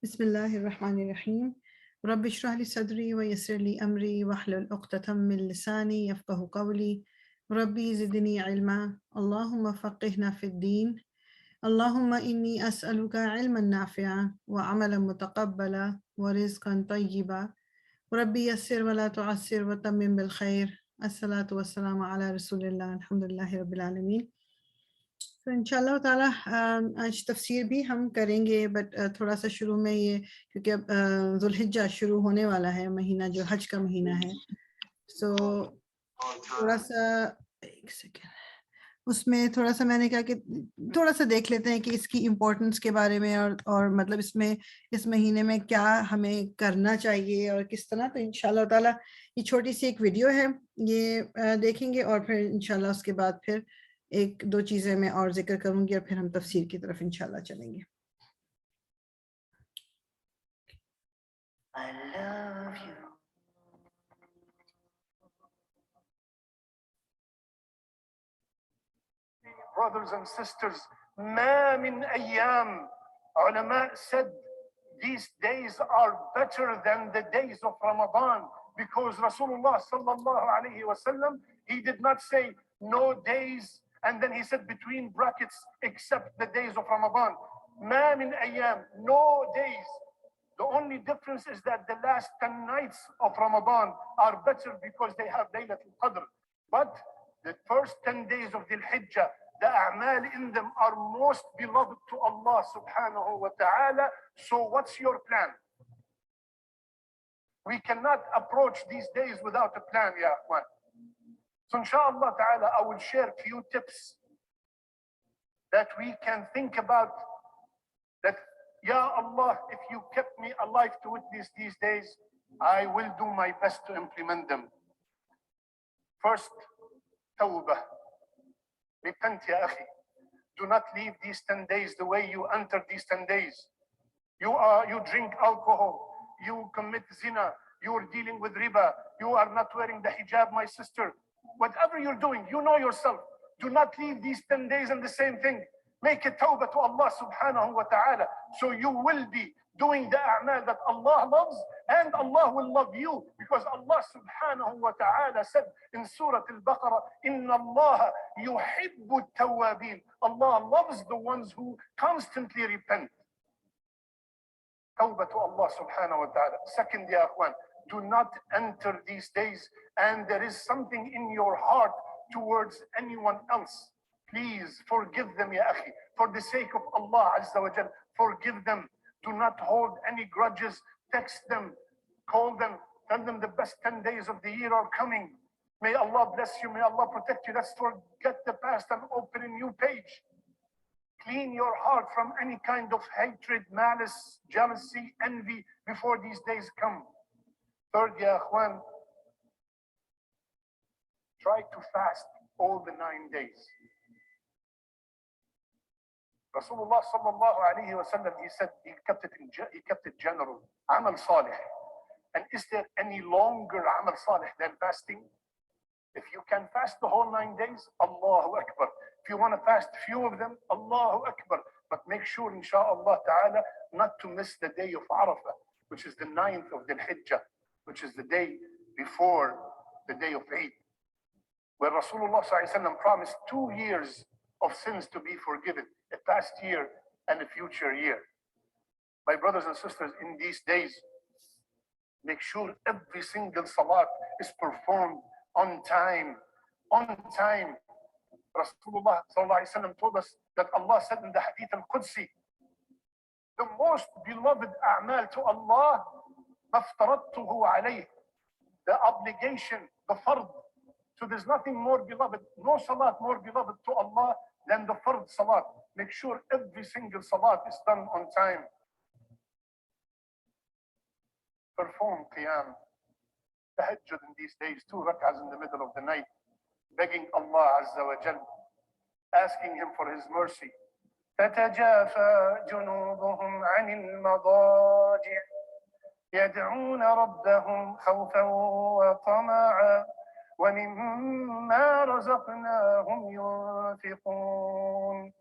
بسم الله الرحمن الرحيم. رب اشرح لي صدري ويسر لي أمري واحلل عقدة من لساني يفقه قولي. ربي زدني علما. اللهم فقهنا في الدين. اللهم إني أسألك علما نافعا وعملا متقبلا ورزقا طيبا. ربي يسر ولا تعسر وتمم بالخير. الصلاة والسلام على رسول الله. الحمد لله رب العالمين. تو انشاءاللہ تعالیٰ آج تفسیر بھی ہم کریں گے، بٹ تھوڑا سا شروع میں یہ، کیونکہ اب ذوالحجہ شروع ہونے والا ہے، مہینہ جو حج کا مہینہ ہے، سو تھوڑا سا ایک سیکنڈ، اس میں تھوڑا سا میں نے کہا کہ تھوڑا سا دیکھ لیتے ہیں کہ اس کی امپورٹنس کے بارے میں، اور مطلب اس میں اس مہینے میں کیا ہمیں کرنا چاہیے اور کس طرح. تو انشاءاللہ تعالیٰ یہ چھوٹی سی ایک ویڈیو ہے، یہ دیکھیں گے، اور پھر انشاءاللہ اس کے بعد پھر ایک دو چیزیں میں اور ذکر کروں گی، اور پھر ہم تفسیر کی طرف انشاءاللہ چلیں گے. I love you. Brothers and sisters, ما من أيام. Ulama said these days are better than the days of Ramadan, because Rasulullah sallallahu alayhi wasallam, he did not say no days and then he said between brackets except the days of Ramadan. ما من أيام, no days. The only difference is that the last 10 nights of Ramadan are better because they have Laylatul Qadr. But the first 10 days of Dhul Hijjah, the a'mal in them are most beloved to Allah subhanahu wa ta'ala. So what's your plan? We cannot approach these days without a plan, ya akhwan. So inshallah ta'ala, I will share a few tips that we can think about, that Ya Allah, if you kept me alive to witness these days, I will do my best to implement them. First, tawbah. Repent, ya akhi. Do not leave these 10 days the way you entered these 10 days. You drink alcohol, you commit zina, you are dealing with riba, you are not wearing the hijab, my sister. Whatever you're doing, you know yourself. Do not leave these 10 days in the same thing. Make a tawbah to Allah subhanahu wa ta'ala. So you will be doing the a'mal that Allah loves, and Allah will love you, because Allah subhanahu wa ta'ala said in Surah Al-Baqarah, Inna Allah yuhibbu tawabin. Allah loves the ones who constantly repent. Tawbah to Allah subhanahu wa ta'ala. Second, ya akhwan, do not enter these days and there is something in your heart towards anyone else. Please forgive them, ya akhi. For the sake of Allah Azza wa Jal, forgive them. Do not hold any grudges. Text them, call them, tell them the best 10 days of the year are coming. May Allah bless you, may Allah protect you. Let's forget the past and open a new page. Clean your heart from any kind of hatred, malice, jealousy, envy before these days come. Third, ya akhwan, try to fast all the 9 days. Rasulullah sallallahu alayhi wa sallam, he said he kept it general. Amal salih. And is there any longer amal salih than fasting? If you can fast the whole 9 days, Allahu Akbar. If you want to fast few of them, Allahu Akbar. But make sure, insha'Allah ta'ala, not to miss the day of Arafah, which is the 9th of Dhul Hijjah, which is the day before the day of Eid, where Rasulullah sallallahu alayhi wa sallam promised 2 years of sins to be forgiven, a past year and a future year. My brothers and sisters, in these days, make sure every single salat is performed on time. On time. Rasulullah sallallahu alayhi wa sallam told us that Allah said in the Hadith al-Qudsi, the most beloved a'mal to Allah, maftaradtuhu alayh, the obligation, the fard. So there's nothing more beloved, no salat more beloved to Allah than the fard salat. Make sure every single salat is done on time. Perform qiyam, tahajjud in these days, 2 rak'ahs in the middle of the night, begging Allah Azza wa Jal, asking Him for His mercy. تتجافى جنوبهم عن المضاجع يدعون ربهم خوفا وطمعا ومما رزقناهم ينفقون.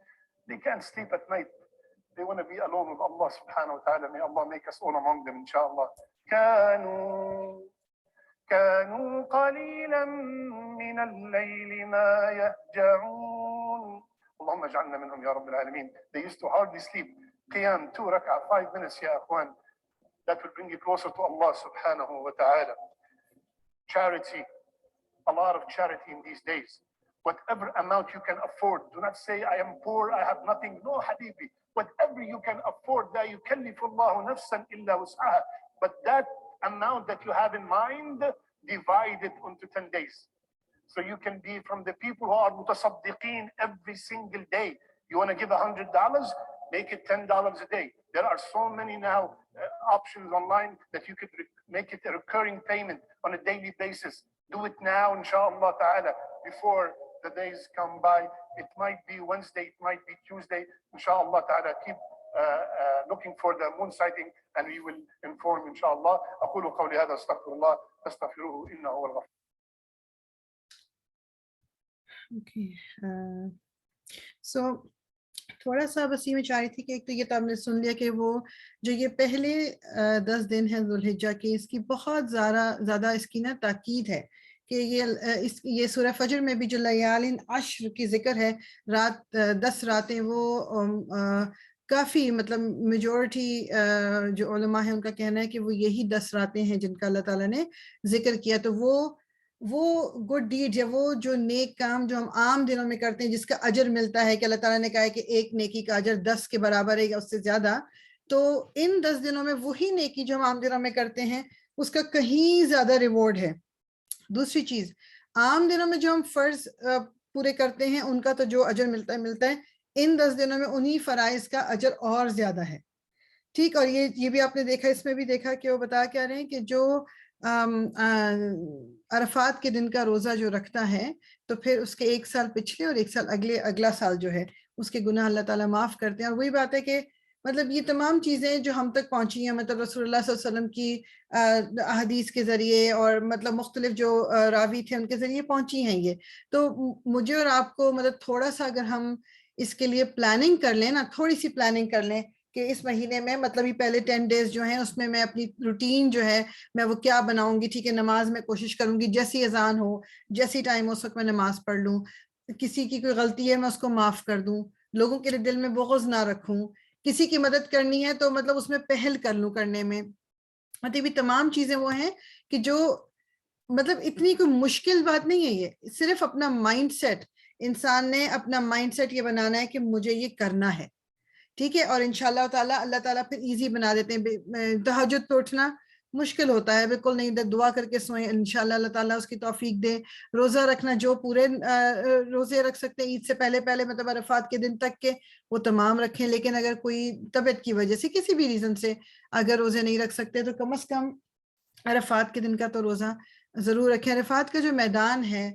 They can't sleep at night. They want to be alone with Allah subhanahu wa ta'ala. May Allah make us all among them, inshallah. كانوا قليلا من الليل ما يهجعون اللهم اجعلنا منهم يا رب العالمين. They used to hardly sleep. Qiyam, 2 rak'ah, 5 minutes, ya akhwan. That will bring you closer to Allah subhanahu wa ta'ala. Charity, a lot of charity in these days. Whatever amount you can afford. Do not say, I am poor, I have nothing. No, habibi. Whatever you can afford, لا يكلف الله نفسا إلا وسعها. But that amount that you have in mind, divide it into 10 days. So you can be from the people who are mutasaddiqeen every single day. You want to give $100, make it $10 a day. There are so many now options online that you could make it a recurring payment on a daily basis. Do it now, inshallah ta'ala, before the days come by. It might be Wednesday, it might be Tuesday. Inshallah ta'ala, keep looking for the moon sighting and we will inform inshallah. أقول قولي هذا استغفر الله فاستغفروه إنه هو الغفور. Okay. So تھوڑا سا بس یہ میں چاہ رہی تھی کہ ایک تو یہ تو آپ نے سن لیا کہ وہ جو یہ پہلے 10 دن ہیں ذوالحجہ کے، اس کی بہت زیادہ اس کی نا تاکید ہے کہ یہ سورہ فجر میں بھی جو لیالین عشر کی ذکر ہے، 10 راتیں، وہ کافی مطلب میجورٹی جو علماء ہیں ان کا کہنا ہے کہ وہ یہی 10 راتیں ہیں جن کا اللہ تعالیٰ نے ذکر کیا. تو وہ گڈ ڈیڈ یا وہ جو نیک کام جو ہم عام دنوں میں کرتے ہیں جس کا اجر ملتا ہے کہ اللہ تعالیٰ نے کہا ہے کہ ایک نیکی کا اجر 10 کے برابر ہے یا اس سے زیادہ، تو ان 10 دنوں میں وہی نیکی جو ہم عام دنوں میں کرتے ہیں اس کا کہیں زیادہ ریوارڈ ہے. دوسری چیز، عام دنوں میں جو ہم فرض پورے کرتے ہیں ان کا تو جو اجر ملتا ہے ان 10 دنوں میں انہی فرائض کا اجر اور زیادہ ہے. ٹھیک، اور یہ بھی آپ نے دیکھا، اس میں بھی دیکھا کہ وہ بتا کیا رہے ہیں کہ جو عرفات کے دن کا روزہ جو رکھتا ہے تو پھر اس کے 1 سال پچھلے اور 1 سال اگلا سال جو ہے اس کے گناہ اللہ تعالیٰ معاف کرتے ہیں. اور وہی بات ہے کہ مطلب یہ تمام چیزیں جو ہم تک پہنچی ہیں، مطلب رسول اللہ صلی اللہ علیہ وسلم کی احادیث کے ذریعے اور مطلب مختلف جو راوی تھے ان کے ذریعے پہنچی ہیں. یہ تو مجھے اور آپ کو مطلب تھوڑا سا اگر ہم اس کے لیے پلاننگ کر لیں نا، تھوڑی سی پلاننگ کر لیں کہ اس مہینے میں مطلب یہ پہلے 10 ڈیز جو ہیں اس میں میں اپنی روٹین جو ہے میں وہ کیا بناؤں گی. ٹھیک ہے، نماز میں کوشش کروں گی جیسی اذان ہو، جیسی ٹائم ہو اس وقت میں نماز پڑھ لوں. کسی کی کوئی غلطی ہے میں اس کو معاف کر دوں. لوگوں کے لیے دل میں بغض نہ رکھوں. کسی کی مدد کرنی ہے تو مطلب اس میں پہل کر لوں کرنے میں. مطلب یہ تمام چیزیں وہ ہیں کہ جو مطلب اتنی کوئی مشکل بات نہیں ہے. یہ صرف اپنا مائنڈ سیٹ، انسان نے اپنا مائنڈ سیٹ یہ بنانا ہے کہ مجھے یہ کرنا ہے. ٹھیک ہے، اور انشاءاللہ تعالیٰ اللہ تعالیٰ پھر ایزی بنا دیتے ہیں. تہجد پہ اٹھنا مشکل ہوتا ہے، بالکل نہیں، دعا کر کے سوئیں، انشاءاللہ اللہ تعالیٰ اس کی توفیق دے. روزہ رکھنا، جو پورے روزے رکھ سکتے ہیں عید سے پہلے مطلب عرفات کے دن تک کے وہ تمام رکھیں. لیکن اگر کوئی طبیعت کی وجہ سے کسی بھی ریزن سے اگر روزے نہیں رکھ سکتے تو کم از کم عرفات کے دن کا تو روزہ ضرور رکھیں. عرفات کا جو میدان ہے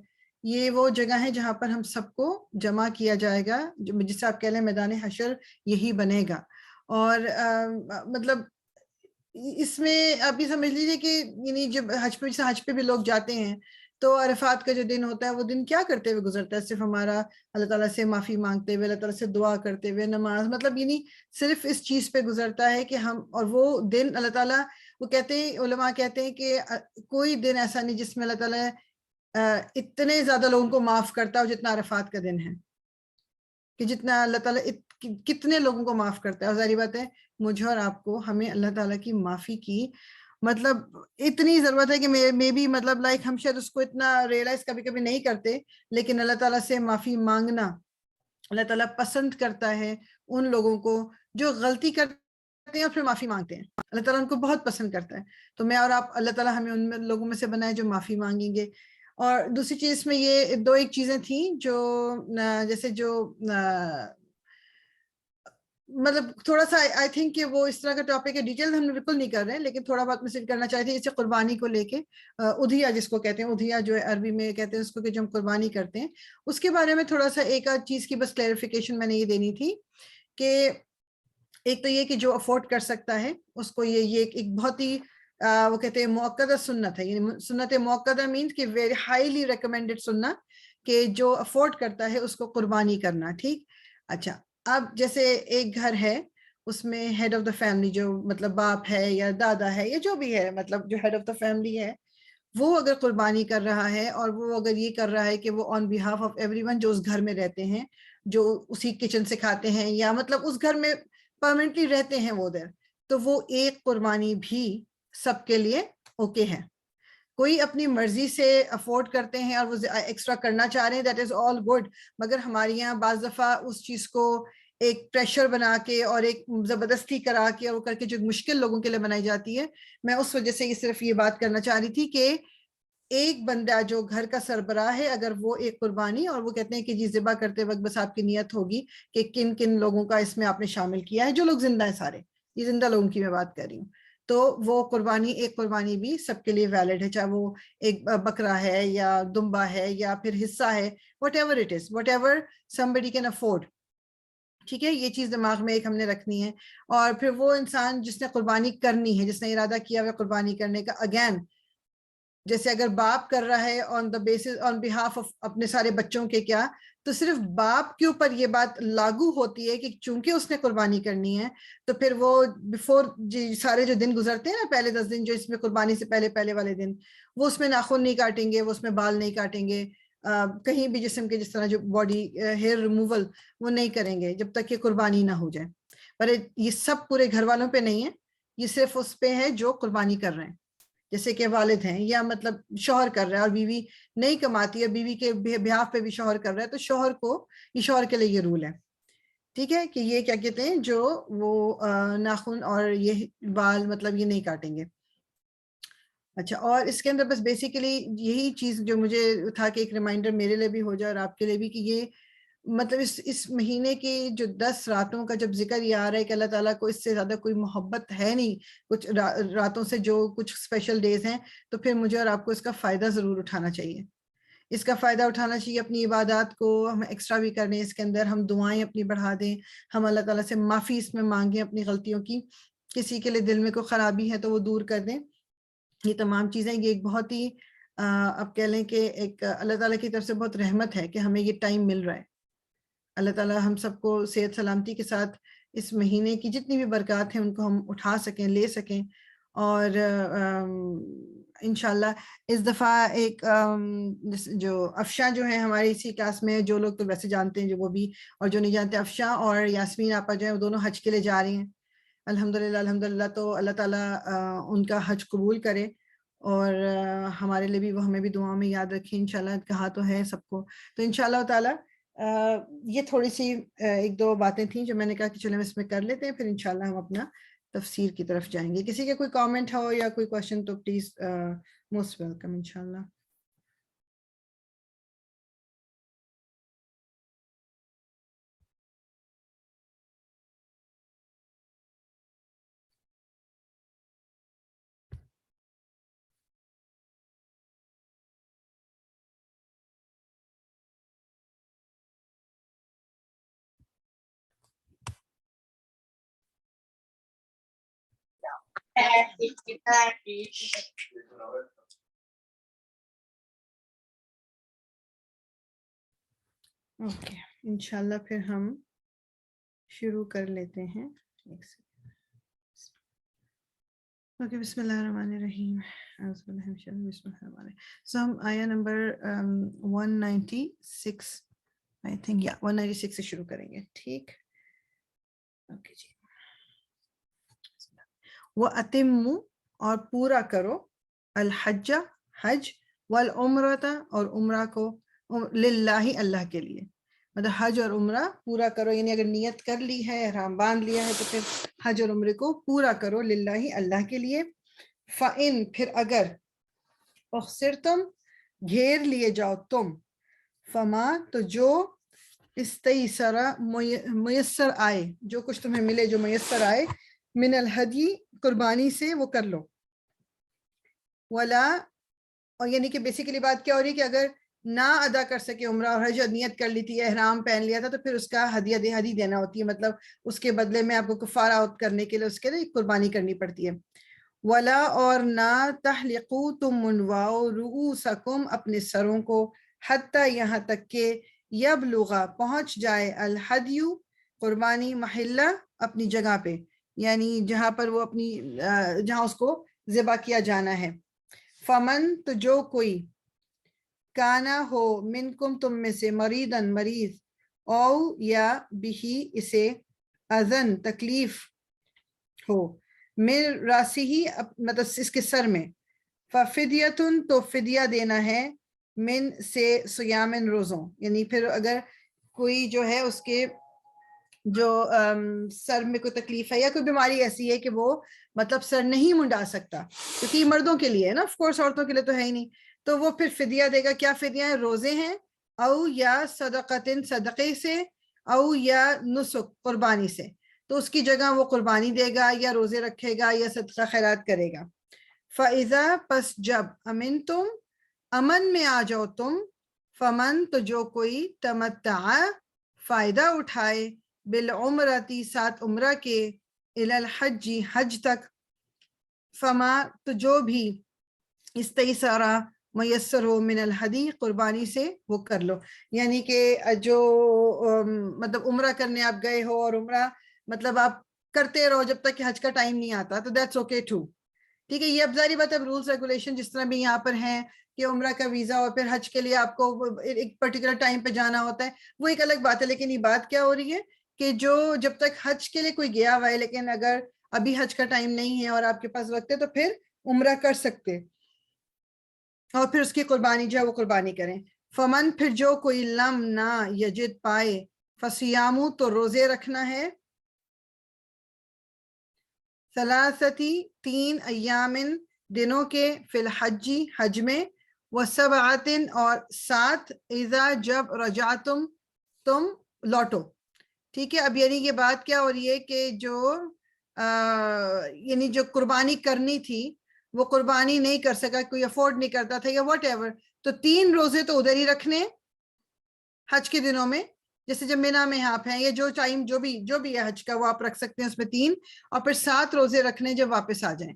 یہ وہ جگہ ہے جہاں پر ہم سب کو جمع کیا جائے گا، جسے آپ کہہ لیں میدان حشر یہی بنے گا. اور مطلب اس میں آپ یہ سمجھ لیجیے کہ یعنی جب حج پہ بھی لوگ جاتے ہیں تو عرفات کا جو دن ہوتا ہے وہ دن کیا کرتے ہوئے گزرتا ہے؟ صرف ہمارا اللہ تعالیٰ سے معافی مانگتے ہوئے، اللہ تعالیٰ سے دعا کرتے ہوئے، نماز، مطلب یعنی صرف اس چیز پہ گزرتا ہے کہ ہم، اور وہ دن اللہ تعالیٰ، وہ کہتے ہیں، علماء کہتے ہیں کہ کوئی دن ایسا نہیں جس میں اللہ تعالیٰ اتنے زیادہ لوگوں کو معاف کرتا ہو جتنا عرفات کا دن ہے، کہ جتنا اللہ تعالیٰ کتنے لوگوں کو معاف کرتا ہے. اور ظاہری بات ہے مجھے اور آپ کو، ہمیں اللہ تعالیٰ کی معافی کی مطلب اتنی ضرورت ہے کہ میں بھی مطلب لائک ہم شاید اس کو اتنا ریئلائز کبھی نہیں کرتے، لیکن اللہ تعالیٰ سے معافی مانگنا اللہ تعالیٰ پسند کرتا ہے ان لوگوں کو جو غلطی کرتے ہیں اور پھر معافی مانگتے ہیں. اللہ تعالیٰ ان کو بہت پسند کرتا ہے. تو میں اور آپ، اللہ تعالیٰ ہمیں ان لوگوں میں سے بنائے جو معافی مانگیں گے. اور دوسری چیز میں یہ 2 چیزیں تھیں جو جیسے جو مطلب تھوڑا سا آئی تھنک کہ وہ اس طرح کا ٹاپک ہے، ڈیٹیل ہم بالکل نہیں کر رہے ہیں، لیکن تھوڑا بہت میں صرف کرنا چاہتے ہیں. جیسے قربانی کو لے کے ادھیا جس کو کہتے ہیں، ادھیا جو ہے عربی میں کہتے ہیں اس کو کہ جو ہم قربانی کرتے ہیں، اس کے بارے میں تھوڑا سا ایک آدھ چیز کی بس کلیریفیکیشن میں نے یہ دینی تھی کہ ایک تو یہ کہ جو افورڈ کر سکتا ہے اس کو یہ ایک بہت ہی وہ کہتے ہیں موقدہ سنت ہے. یعنی سنت موقدہ مینس کہ ویری ہائیلی ریکمینڈڈ سنت، کہ جو افورڈ کرتا ہے اس کو قربانی کرنا. ٹھیک، اچھا، اب جیسے ایک گھر ہے اس میں ہیڈ آف دا فیملی جو مطلب باپ ہے یا دادا ہے یا جو بھی ہے مطلب جو ہیڈ آف دا فیملی ہے وہ اگر قربانی کر رہا ہے اور وہ اگر یہ کر رہا ہے کہ وہ آن بیہاف آف ایوری ون جو اس گھر میں رہتے ہیں جو اسی کچن سے کھاتے ہیں یا مطلب اس گھر میں پرماننٹلی رہتے ہیں وہ ادھر تو وہ ایک قربانی بھی سب کے لیے اوکے ہے. کوئی اپنی مرضی سے افورڈ کرتے ہیں اور وہ ایکسٹرا کرنا چاہ رہے ہیں دیٹ از آل گڈ مگر ہمارے یہاں بعض دفعہ اس چیز کو ایک پریشر بنا کے اور ایک زبردستی کرا کے اور وہ کر کے جو مشکل لوگوں کے لیے بنائی جاتی ہے. میں اس وجہ سے صرف یہ بات کرنا چاہ رہی تھی کہ ایک بندہ جو گھر کا سربراہ ہے اگر وہ ایک قربانی اور وہ کہتے ہیں کہ جی ذبح کرتے وقت بس آپ کی نیت ہوگی کہ کن کن لوگوں کا اس میں آپ نے شامل کیا ہے جو لوگ زندہ ہیں سارے یہ زندہ لوگوں کی میں بات کر رہی ہوں تو وہ قربانی ایک قربانی بھی سب کے لیے ویلڈ ہے چاہے وہ ایک بکرا ہے یا دمبا ہے یا پھر حصہ ہے whatever it is whatever somebody can afford. ٹھیک ہے یہ چیز دماغ میں ایک ہم نے رکھنی ہے. اور پھر وہ انسان جس نے قربانی کرنی ہے جس نے ارادہ کیا ہوا قربانی کرنے کا اگین جیسے اگر باپ کر رہا ہے آن the basis on behalf of اپنے سارے بچوں کے کیا تو صرف باپ کے اوپر یہ بات لاگو ہوتی ہے کہ چونکہ اس نے قربانی کرنی ہے تو پھر وہ بیفور سارے جو دن گزرتے ہیں نا پہلے 10 دن جو اس میں قربانی سے پہلے والے دن وہ اس میں ناخن نہیں کاٹیں گے وہ اس میں بال نہیں کاٹیں گے کہیں بھی جسم کے جس طرح جو باڈی ہیئر ریموول وہ نہیں کریں گے جب تک کہ قربانی نہ ہو جائے. پر یہ سب پورے گھر والوں پہ نہیں ہے یہ صرف اس پہ ہے جو قربانی کر رہے ہیں جیسے کہ والد ہیں یا مطلب شوہر کر رہا ہے اور بیوی نہیں کماتی ہے بیوی کے بہاف پہ بھی شوہر کر رہا ہے تو شوہر کو یہ شوہر کے لیے یہ رول ہے. ٹھیک ہے کہ یہ کیا کہتے ہیں جو وہ ناخن اور یہ بال مطلب یہ نہیں کاٹیں گے. اچھا اور اس کے اندر بس بیسیکلی یہی چیز جو مجھے تھا کہ ایک ریمائنڈر میرے لیے بھی ہو جائے اور آپ کے لیے بھی کہ یہ مطلب اس مہینے کی جو 10 راتوں کا جب ذکر یہ آ رہا ہے کہ اللہ تعالیٰ کو اس سے زیادہ کوئی محبت ہے نہیں کچھ راتوں سے جو کچھ اسپیشل ڈیز ہیں تو پھر مجھے اور آپ کو اس کا فائدہ ضرور اٹھانا چاہیے. اس کا فائدہ اٹھانا چاہیے اپنی عبادات کو ہم ایکسٹرا بھی کرنے اس کے اندر ہم دعائیں اپنی بڑھا دیں ہم اللہ تعالیٰ سے معافی اس میں مانگیں اپنی غلطیوں کی کسی کے لیے دل میں کوئی خرابی ہے تو وہ دور کر دیں. یہ تمام چیزیں یہ ایک بہت ہی اب کہہ لیں کہ ایک اللہ تعالیٰ کی طرف سے بہت رحمت ہے کہ ہمیں یہ ٹائم مل رہا ہے. اللہ تعالیٰ ہم سب کو صحت سلامتی کے ساتھ اس مہینے کی جتنی بھی برکات ہیں ان کو ہم اٹھا سکیں لے سکیں اور انشاءاللہ اس دفعہ ایک جو افشاں جو ہے ہماری اسی کلاس میں جو لوگ تو ویسے جانتے ہیں جو وہ بھی اور جو نہیں جانتے افشاں اور یاسمین آپا جو ہیں وہ دونوں حج کے لیے جا رہی ہیں الحمدللہ تو اللہ تعالیٰ ان کا حج قبول کرے اور ہمارے لیے بھی وہ ہمیں بھی دعاؤں میں یاد رکھیں انشاءاللہ کہا تو ہے سب کو تو انشاءاللہ تعالیٰ یہ تھوڑی سی ایک دو باتیں تھیں جو میں نے کہا کہ چلیں اس میں کر لیتے ہیں پھر انشاءاللہ ہم اپنا تفسیر کی طرف جائیں گے. کسی کے کوئی کامنٹ ہو یا کوئی کوشچن تو پلیز موسٹ ویلکم انشاءاللہ. اوکے انشاءاللہ پھر ہم شروع کر لیتے ہیں. اوکے بسم اللہ الرحمن الرحیم. بسم اللہ الرحمن الرحیم. So ہم آیا نمبر 196 I think 196 سے شروع کریں گے. ٹھیک اوکے جی. وَأَتِمُّ اور پورا کرو الحج حج والعمرۃ اور عمرہ کو للہ اللہ کے لیے مطلب حج اور عمرہ پورا کرو یعنی اگر نیت کر لی ہے احرام باندھ لیا ہے تو پھر حج اور عمرے کو پورا کرو للہ اللہ کے لیے. فَإِن پھر اگر اخسرتم گھیر لیے جاؤ تم فما تو جو استیسر میسر آئے جو کچھ تمہیں ملے جو میسر آئے من الہدی قربانی سے وہ کر لو. ولا اور یعنی کہ بیسیکلی بات کیا ہو رہی ہے کہ اگر نہ ادا کر سکے عمرہ اور حج نیت کر لی تھی احرام پہن لیا تھا تو پھر اس کا ہدیہ دینا ہوتی ہے مطلب اس کے بدلے میں آپ کو کفارہ کرنے کے لیے اس کے لیے قربانی کرنی پڑتی ہے. ولا اور نہ تحلقو تم منواؤ رؤوسکم اپنے سروں کو حتی یہاں تک کہ یبلغ پہنچ جائے الحدیو قربانی محلہ اپنی جگہ پہ، یعنی جہاں پر وہ اپنی جہاں اس کو ذبح کیا جانا ہے. فمن تو جو کوئی کانا ہو منکم تم میں سے مریضن مریض او یا بھی اسے اذن تکلیف ہو من راسی ہی مطلب اس کے سر میں، ففدیتن تو فدیہ دینا ہے من سے سیامن روزوں، یعنی پھر اگر کوئی جو ہے اس کے جو سر میں کوئی تکلیف ہے یا کوئی بیماری ایسی ہے کہ وہ مطلب سر نہیں منڈا سکتا، کیونکہ یہ مردوں کے لیے ہے نا، آف کورس عورتوں کے لیے تو ہے ہی نہیں، تو وہ پھر فدیہ دے گا. کیا فدیہ ہے؟ روزے ہیں، او یا صدقتن صدقے سے، او یا نسک قربانی سے، تو اس کی جگہ وہ قربانی دے گا یا روزے رکھے گا یا صدقہ خیرات کرے گا. فَإِذَا پس جب امن تم امن میں آ جاؤ تم، فمن تو جو کوئی تمتع فائدہ اٹھائے بالعمرتی ساتھ عمرہ کے الی الحج حج تک، فما تو جو بھی استیسرا میسر ہو من الحدی قربانی سے وہ کر لو. یعنی کہ جو مطلب عمرہ کرنے آپ گئے ہو اور عمرہ مطلب آپ کرتے رہو جب تک کہ حج کا ٹائم نہیں آتا، تو دیٹس اوکے ٹو. ٹھیک ہے، یہ اب ظاہری بات ہے، رولز ریگولیشن جس طرح بھی یہاں پر ہیں کہ عمرہ کا ویزا اور پھر حج کے لیے آپ کو ایک پرٹیکولر ٹائم پہ جانا ہوتا ہے، وہ ایک الگ بات ہے. لیکن یہ بات کیا ہو رہی ہے کہ جو جب تک حج کے لیے کوئی گیا ہوا ہے لیکن اگر ابھی حج کا ٹائم نہیں ہے اور آپ کے پاس وقت ہے تو پھر عمرہ کر سکتے اور پھر اس کی قربانی جو ہے وہ قربانی کریں. فمن پھر جو کوئی لم نہ یجد پائے، فصیامو تو روزے رکھنا ہے، ثلاثتی 3 ایامن دنوں کے، فی الحجی حج میں، وسبعۃ اور 7 اذا جب رجعتم تم لوٹو. ٹھیک ہے، اب یعنی یہ بات کیا ہو رہی ہے کہ جو یعنی جو قربانی کرنی تھی وہ قربانی نہیں کر سکا، کوئی افورڈ نہیں کرتا تھا یا واٹ ایور، تو 3 روزے تو ادھر ہی رکھنے حج کے دنوں میں، جیسے جب مینا میں آپ ہیں یا جو ٹائم جو بھی ہے حج کا وہ آپ رکھ سکتے ہیں اس میں 3، اور پھر 7 روزے رکھنے جب واپس آ جائیں.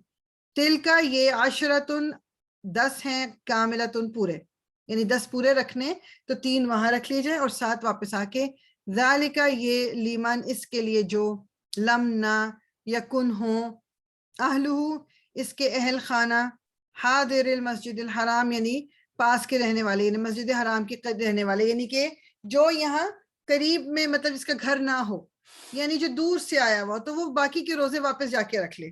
تل کا یہ عشرتن 10 ہیں، کاملتن پورے، یعنی 10 پورے رکھنے تو 3 وہاں رکھ لی جائے اور 7 واپس آ کے. ذالک یہ لیمن اس کے لیے جو لم نہ یکن ہوں اہلہ اس کے اہل خانہ، حاضر المسجد الحرام یعنی پاس کے رہنے والے، یعنی مسجد حرام کے رہنے والے، یعنی کہ جو یہاں قریب میں مطلب اس کا گھر نہ ہو، یعنی جو دور سے آیا ہوا تو وہ باقی کے روزے واپس جا کے رکھ لے.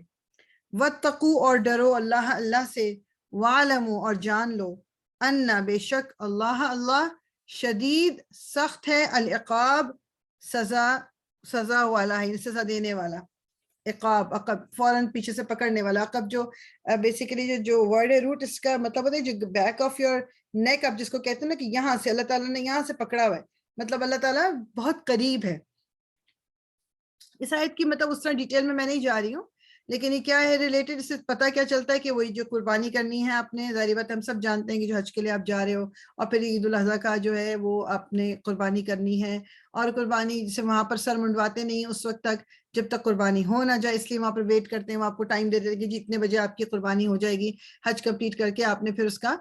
واتقوا اور ڈرو اللہ سے، وعلموا اور جان لو، ان بے شک اللہ شدید سخت ہے، العقاب سزا والا ہے، سزا دینے والا. عقاب عقب فوراً پیچھے سے پکڑنے والا. عقب جو بیسیکلی جو ورڈ ہے روٹ اس کا مطلب ہوتا ہے جو بیک آف یور نیک، اب جس کو کہتے ہیں نا کہ یہاں سے اللہ تعالیٰ نے یہاں سے پکڑا ہوا ہے، مطلب اللہ تعالیٰ بہت قریب ہے. اس آیت کی مطلب اس طرح ڈیٹیل میں نہیں جا رہی ہوں، لیکن یہ کیا ہے ریلیٹڈ، اس سے پتہ کیا چلتا ہے کہ وہی جو قربانی کرنی ہے آپ نے، ظاہری بات ہم سب جانتے ہیں کہ جو حج کے لیے آپ جا رہے ہو اور پھر عید الاضحیٰ کا جو ہے وہ آپ نے قربانی کرنی ہے، اور قربانی جسے وہاں پر سر منڈواتے نہیں اس وقت تک جب تک قربانی ہو نہ جائے، اس لیے وہاں پر ویٹ کرتے ہیں، وہ آپ کو ٹائم دے دیتے ہیں کہ جتنے بجے آپ کی قربانی ہو جائے گی، حج کمپلیٹ کر کے آپ نے پھر اس کا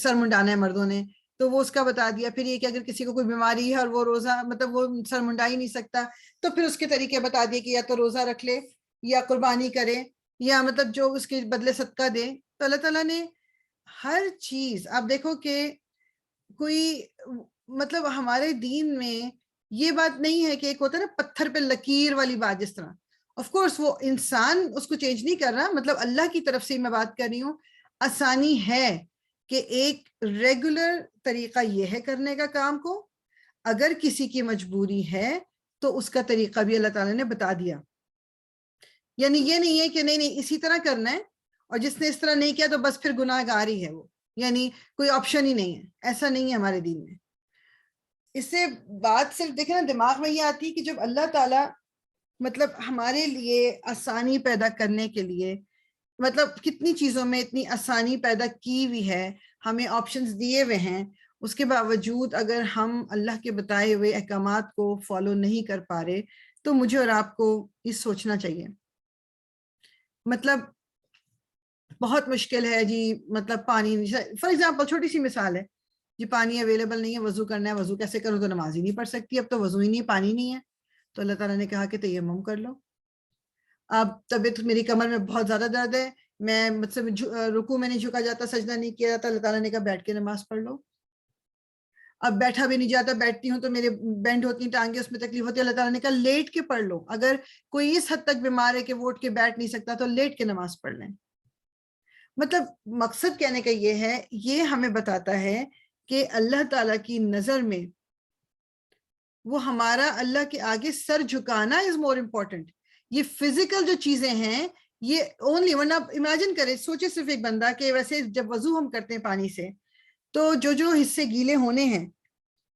سر منڈانا ہے مردوں نے، تو وہ اس کا بتا دیا. پھر یہ کہ اگر کسی کو کوئی بیماری ہے اور وہ روزہ مطلب وہ سر منڈا ہی نہیں سکتا تو پھر اس کے طریقے بتا دیے کہ یا تو روزہ رکھ لے یا قربانی کرے یا مطلب جو اس کے بدلے صدقہ دے. تو اللہ تعالیٰ نے ہر چیز، آپ دیکھو کہ کوئی مطلب ہمارے دین میں یہ بات نہیں ہے کہ ایک ہوتا ہے نا پتھر پہ لکیر والی بات، جس طرح آف کورس وہ انسان اس کو چینج نہیں کر رہا، مطلب اللہ کی طرف سے میں بات کر رہی ہوں. آسانی ہے کہ ایک ریگولر طریقہ یہ ہے کرنے کا کام کو، اگر کسی کی مجبوری ہے تو اس کا طریقہ بھی اللہ تعالیٰ نے بتا دیا. یعنی یہ نہیں ہے کہ نہیں اسی طرح کرنا ہے اور جس نے اس طرح نہیں کیا تو بس پھر گناہ گار ہی ہے وہ، یعنی کوئی آپشن ہی نہیں ہے، ایسا نہیں ہے ہمارے دین میں. اس سے بات صرف دیکھیں نا دماغ میں یہ آتی ہے کہ جب اللہ تعالیٰ مطلب ہمارے لیے آسانی پیدا کرنے کے لیے مطلب کتنی چیزوں میں اتنی آسانی پیدا کی ہوئی ہے، ہمیں آپشنز دیے ہوئے ہیں، اس کے باوجود اگر ہم اللہ کے بتائے ہوئے احکامات کو فالو نہیں کر پا رہے تو مجھے اور آپ کو یہ سوچنا چاہیے. مطلب بہت مشکل ہے جی، مطلب پانی، فار ایگزامپل چھوٹی سی مثال ہے جی، پانی اویلیبل نہیں ہے، وضو کرنا ہے، وضو کیسے کروں؟ تو نماز ہی نہیں پڑھ سکتی، اب تو وضو ہی نہیں، پانی نہیں ہے، تو اللہ تعالیٰ نے کہا کہ تیمم کر لو. اب طبیعت میری کمر میں بہت زیادہ درد ہے, میں مجھ سے رکوع میں نہیں جھکا جاتا, سجدہ نہیں کیا جاتا, اللہ تعالیٰ نے کہا بیٹھ کے نماز پڑھ لو. اب بیٹھا بھی نہیں جاتا, بیٹھتی ہوں تو میرے بینڈ ہوتی ہیں ٹانگیں, اس میں تکلیف ہوتی ہے, اللہ تعالیٰ نے کہا لیٹ کے پڑھ لو. اگر کوئی اس حد تک بیمار ہے کہ وہ اٹھ کے بیٹھ نہیں سکتا تو لیٹ کے نماز پڑھ لیں. مطلب مقصد کہنے کا یہ ہے, یہ ہمیں بتاتا ہے کہ اللہ تعالیٰ کی نظر میں وہ ہمارا اللہ کے آگے سر جھکانا از مور امپورٹنٹ. یہ فزیکل جو چیزیں ہیں یہ اونلی, ورنہ امیجن کریں, سوچے صرف ایک بندہ کہ ویسے جب وضو ہم کرتے ہیں پانی سے تو جو حصے گیلے ہونے ہیں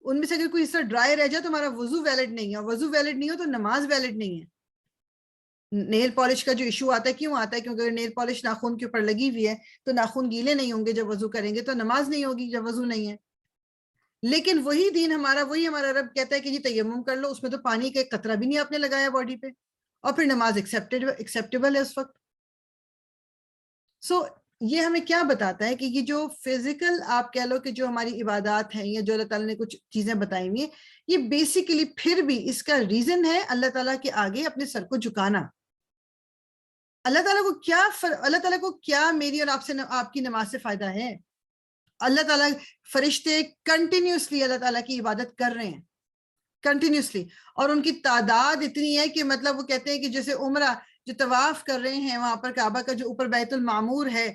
ان میں سے اگر کوئی حصہ ڈرائی رہ جائے تو ہمارا وضو ویلڈ نہیں ہے, اور وضو ویلڈ نہیں ہو تو نماز ویلڈ نہیں ہے. نیل پالش کا جو ایشو آتا ہے کیوں آتا ہے؟ کیونکہ اگر نیل پالش ناخن کے اوپر لگی ہوئی ہے تو ناخن گیلے نہیں ہوں گے, جب وضو کریں گے تو نماز نہیں ہوگی جب وضو نہیں ہے. لیکن وہی دین ہمارا, وہی ہمارا رب کہتا ہے کہ جی تیمم کر لو, اس میں تو پانی کا ایک قطرہ بھی نہیں آپ نے لگایا باڈی پہ, اور پھر نماز ایکسیپٹیبل ہے اس وقت. سو یہ ہمیں کیا بتاتا ہے کہ یہ جو فزیکل آپ کہہ لو کہ جو ہماری عبادات ہیں یا جو اللہ تعالیٰ نے کچھ چیزیں بتائی ہوئی ہیں, یہ بیسیکلی پھر بھی اس کا ریزن ہے اللہ تعالیٰ کے آگے اپنے سر کو جھکانا. اللہ تعالیٰ کو کیا میری اور آپ کی نماز سے فائدہ ہے؟ اللہ تعالیٰ فرشتے کنٹینیوسلی اللہ تعالیٰ کی عبادت کر رہے ہیں, کنٹینیوسلی, اور ان کی تعداد اتنی ہے کہ مطلب وہ کہتے ہیں کہ جیسے عمرہ جو طواف کر رہے ہیں وہاں پر کعبہ کا جو اوپر بیت المعمور ہے,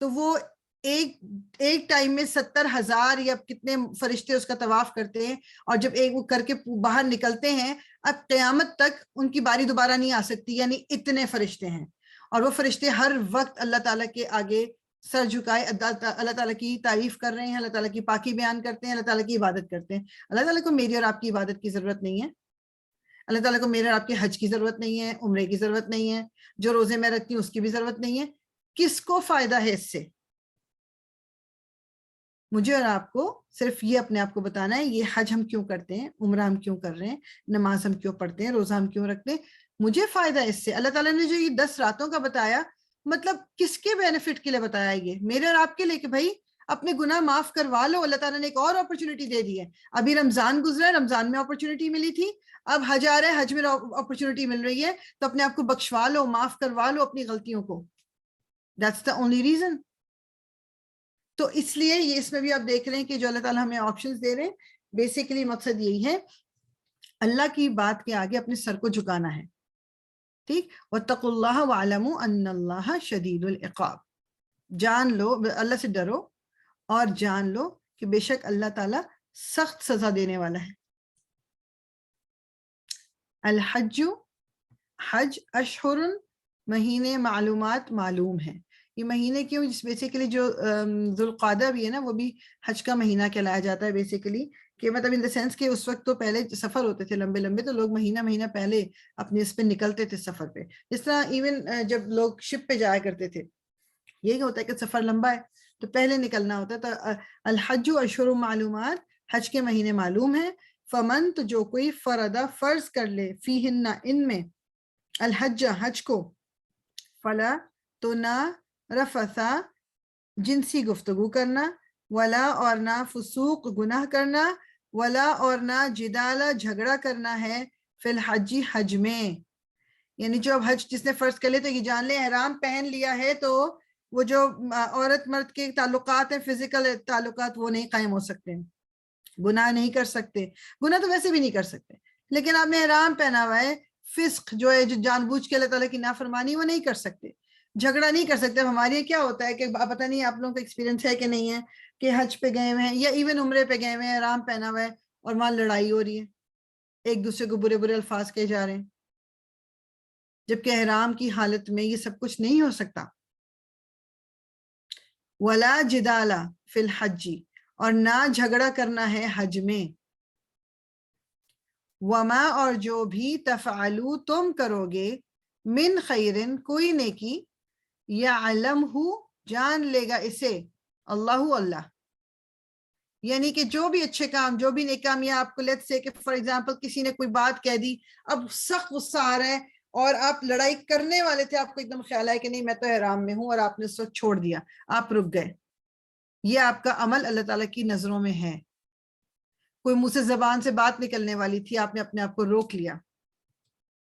تو وہ ایک ٹائم میں 70,000 یا کتنے فرشتے اس کا طواف کرتے ہیں, اور جب ایک وہ کر کے باہر نکلتے ہیں اب قیامت تک ان کی باری دوبارہ نہیں آ سکتی, یعنی اتنے فرشتے ہیں. اور وہ فرشتے ہر وقت اللہ تعالیٰ کے آگے سر جھکائے اللہ تعالیٰ کی تعریف کر رہے ہیں, اللہ تعالیٰ کی پاکی بیان کرتے ہیں, اللہ تعالیٰ کی عبادت کرتے ہیں. اللہ تعالیٰ کو میری اور آپ کی عبادت کی ضرورت نہیں ہے, اللہ تعالیٰ کو میرے اور آپ کے حج کی ضرورت نہیں ہے, عمرے کی ضرورت نہیں ہے, جو روزے میں رکھتی ہوں اس کی بھی ضرورت نہیں ہے. کس کو فائدہ ہے اس سے؟ مجھے اور آپ کو صرف یہ اپنے آپ کو بتانا ہے, یہ حج ہم کیوں کرتے ہیں, عمرہ ہم کیوں کر رہے ہیں, نماز ہم کیوں پڑھتے ہیں, روزہ ہم کیوں رکھتے ہیں, مجھے فائدہ اس سے. اللہ تعالیٰ نے جو یہ 10 راتوں کا بتایا, مطلب کس کے بینیفٹ کے لیے بتایا؟ یہ میرے اور آپ کے لیے کہ بھائی اپنے گناہ معاف کروا لو. اللہ تعالیٰ نے ایک اور اپرچونٹی دے دی ہے. ابھی رمضان گزرا ہے, رمضان میں اپرچونٹی ملی تھی, اب حج آ رہا ہے, حج میں اپرچونٹی مل رہی ہے, تو اپنے آپ کو بخشوا لو, معاف کروا لو اپنی غلطیوں کو. That's the only reason. تو اس لیے یہ اس میں بھی آپ دیکھ رہے ہیں کہ جو اللہ تعالیٰ ہمیں آپشنز دے رہے ہیں, بیسیکلی مقصد یہی ہے اللہ کی بات کے آگے اپنے سر کو جھکانا ہے. ٹھیک, واتقوا اللہ واعلموا ان اللہ شدید العقاب. جان لو, اللہ سے ڈرو اور جان لو کہ بے شک اللہ تعالیٰ سخت سزا دینے والا ہے. الحج, حج اشہر, مہینے معلومات معلوم ہیں. یہ مہینے کیوں؟ بیسیکلی جو ذوالقعدہ بھی ہے نا, وہ بھی حج کا مہینہ کہلایا جاتا ہے بیسیکلی, کہ مطلب ان دا سینس کہ اس وقت تو پہلے سفر ہوتے تھے لمبے لمبے, تو لوگ مہینہ پہلے اپنے اس پہ نکلتے تھے سفر پہ. جس طرح ایون جب لوگ شپ پہ جایا کرتے تھے, یہی ہوتا ہے کہ سفر لمبا ہے تو پہلے نکلنا ہوتا ہے. تو الحج اشہر معلومات, حج کے مہینے معلوم ہیں. فمن, تو جو کوئی فردا فرض کر لے, فیہن, ان میں, الحج, حج کو, فلا, تو نہ, رفثا, جنسی گفتگو کرنا, ولا, اور نہ, فسوق, گناہ کرنا, ولا, اور نہ, جدالا, جھگڑا کرنا ہے, فی الحج, حج میں. یعنی جو اب حج جس نے فرض کر لے تو یہ جان لے احرام پہن لیا ہے تو وہ جو عورت مرد کے تعلقات ہیں, فزیکل تعلقات, وہ نہیں قائم ہو سکتے, گناہ نہیں کر سکتے. گناہ تو ویسے بھی نہیں کر سکتے, لیکن آپ نے احرام پہنا ہوا ہے, فسق جو ہے, جو جان بوجھ کے اللہ تعالیٰ کی نافرمانی, وہ نہیں کر سکتے. جھگڑا نہیں کر سکتے. ہمارے کیا ہوتا ہے کہ پتہ نہیں آپ لوگوں کا ایکسپیرینس ہے کہ نہیں ہے, کہ حج پہ گئے ہوئے ہیں یا ایون عمرے پہ گئے ہوئے ہیں, احرام پہنا ہوا ہے, اور وہاں لڑائی ہو رہی ہے, ایک دوسرے کو برے برے الفاظ کہے جا رہے ہیں, جبکہ احرام کی حالت میں یہ سب کچھ نہیں ہو سکتا. ولا جدالا فی الحج, اور نہ جھگڑا کرنا ہے حج میں. وما, اور جو بھی, تفعلوا, تم کرو گے, من خیرن, کوئی نیکی, یعلمہ, جان لے گا اسے, اللہ, اللہ. یعنی کہ جو بھی اچھے کام, جو بھی نیک کام, یا آپ کو لیٹس سے کہ فار ایگزامپل کسی نے کوئی بات کہہ دی, اب سخت غصہ آ رہا ہے, اور آپ لڑائی کرنے والے تھے, آپ کو ایک دم خیال ہے کہ نہیں میں تو احرام میں ہوں, اور آپ نے اس وقت چھوڑ دیا, آپ رک گئے. یہ آپ کا عمل اللہ تعالیٰ کی نظروں میں ہے. کوئی منہ سے زبان سے بات نکلنے والی تھی, آپ نے اپنے آپ کو روک لیا,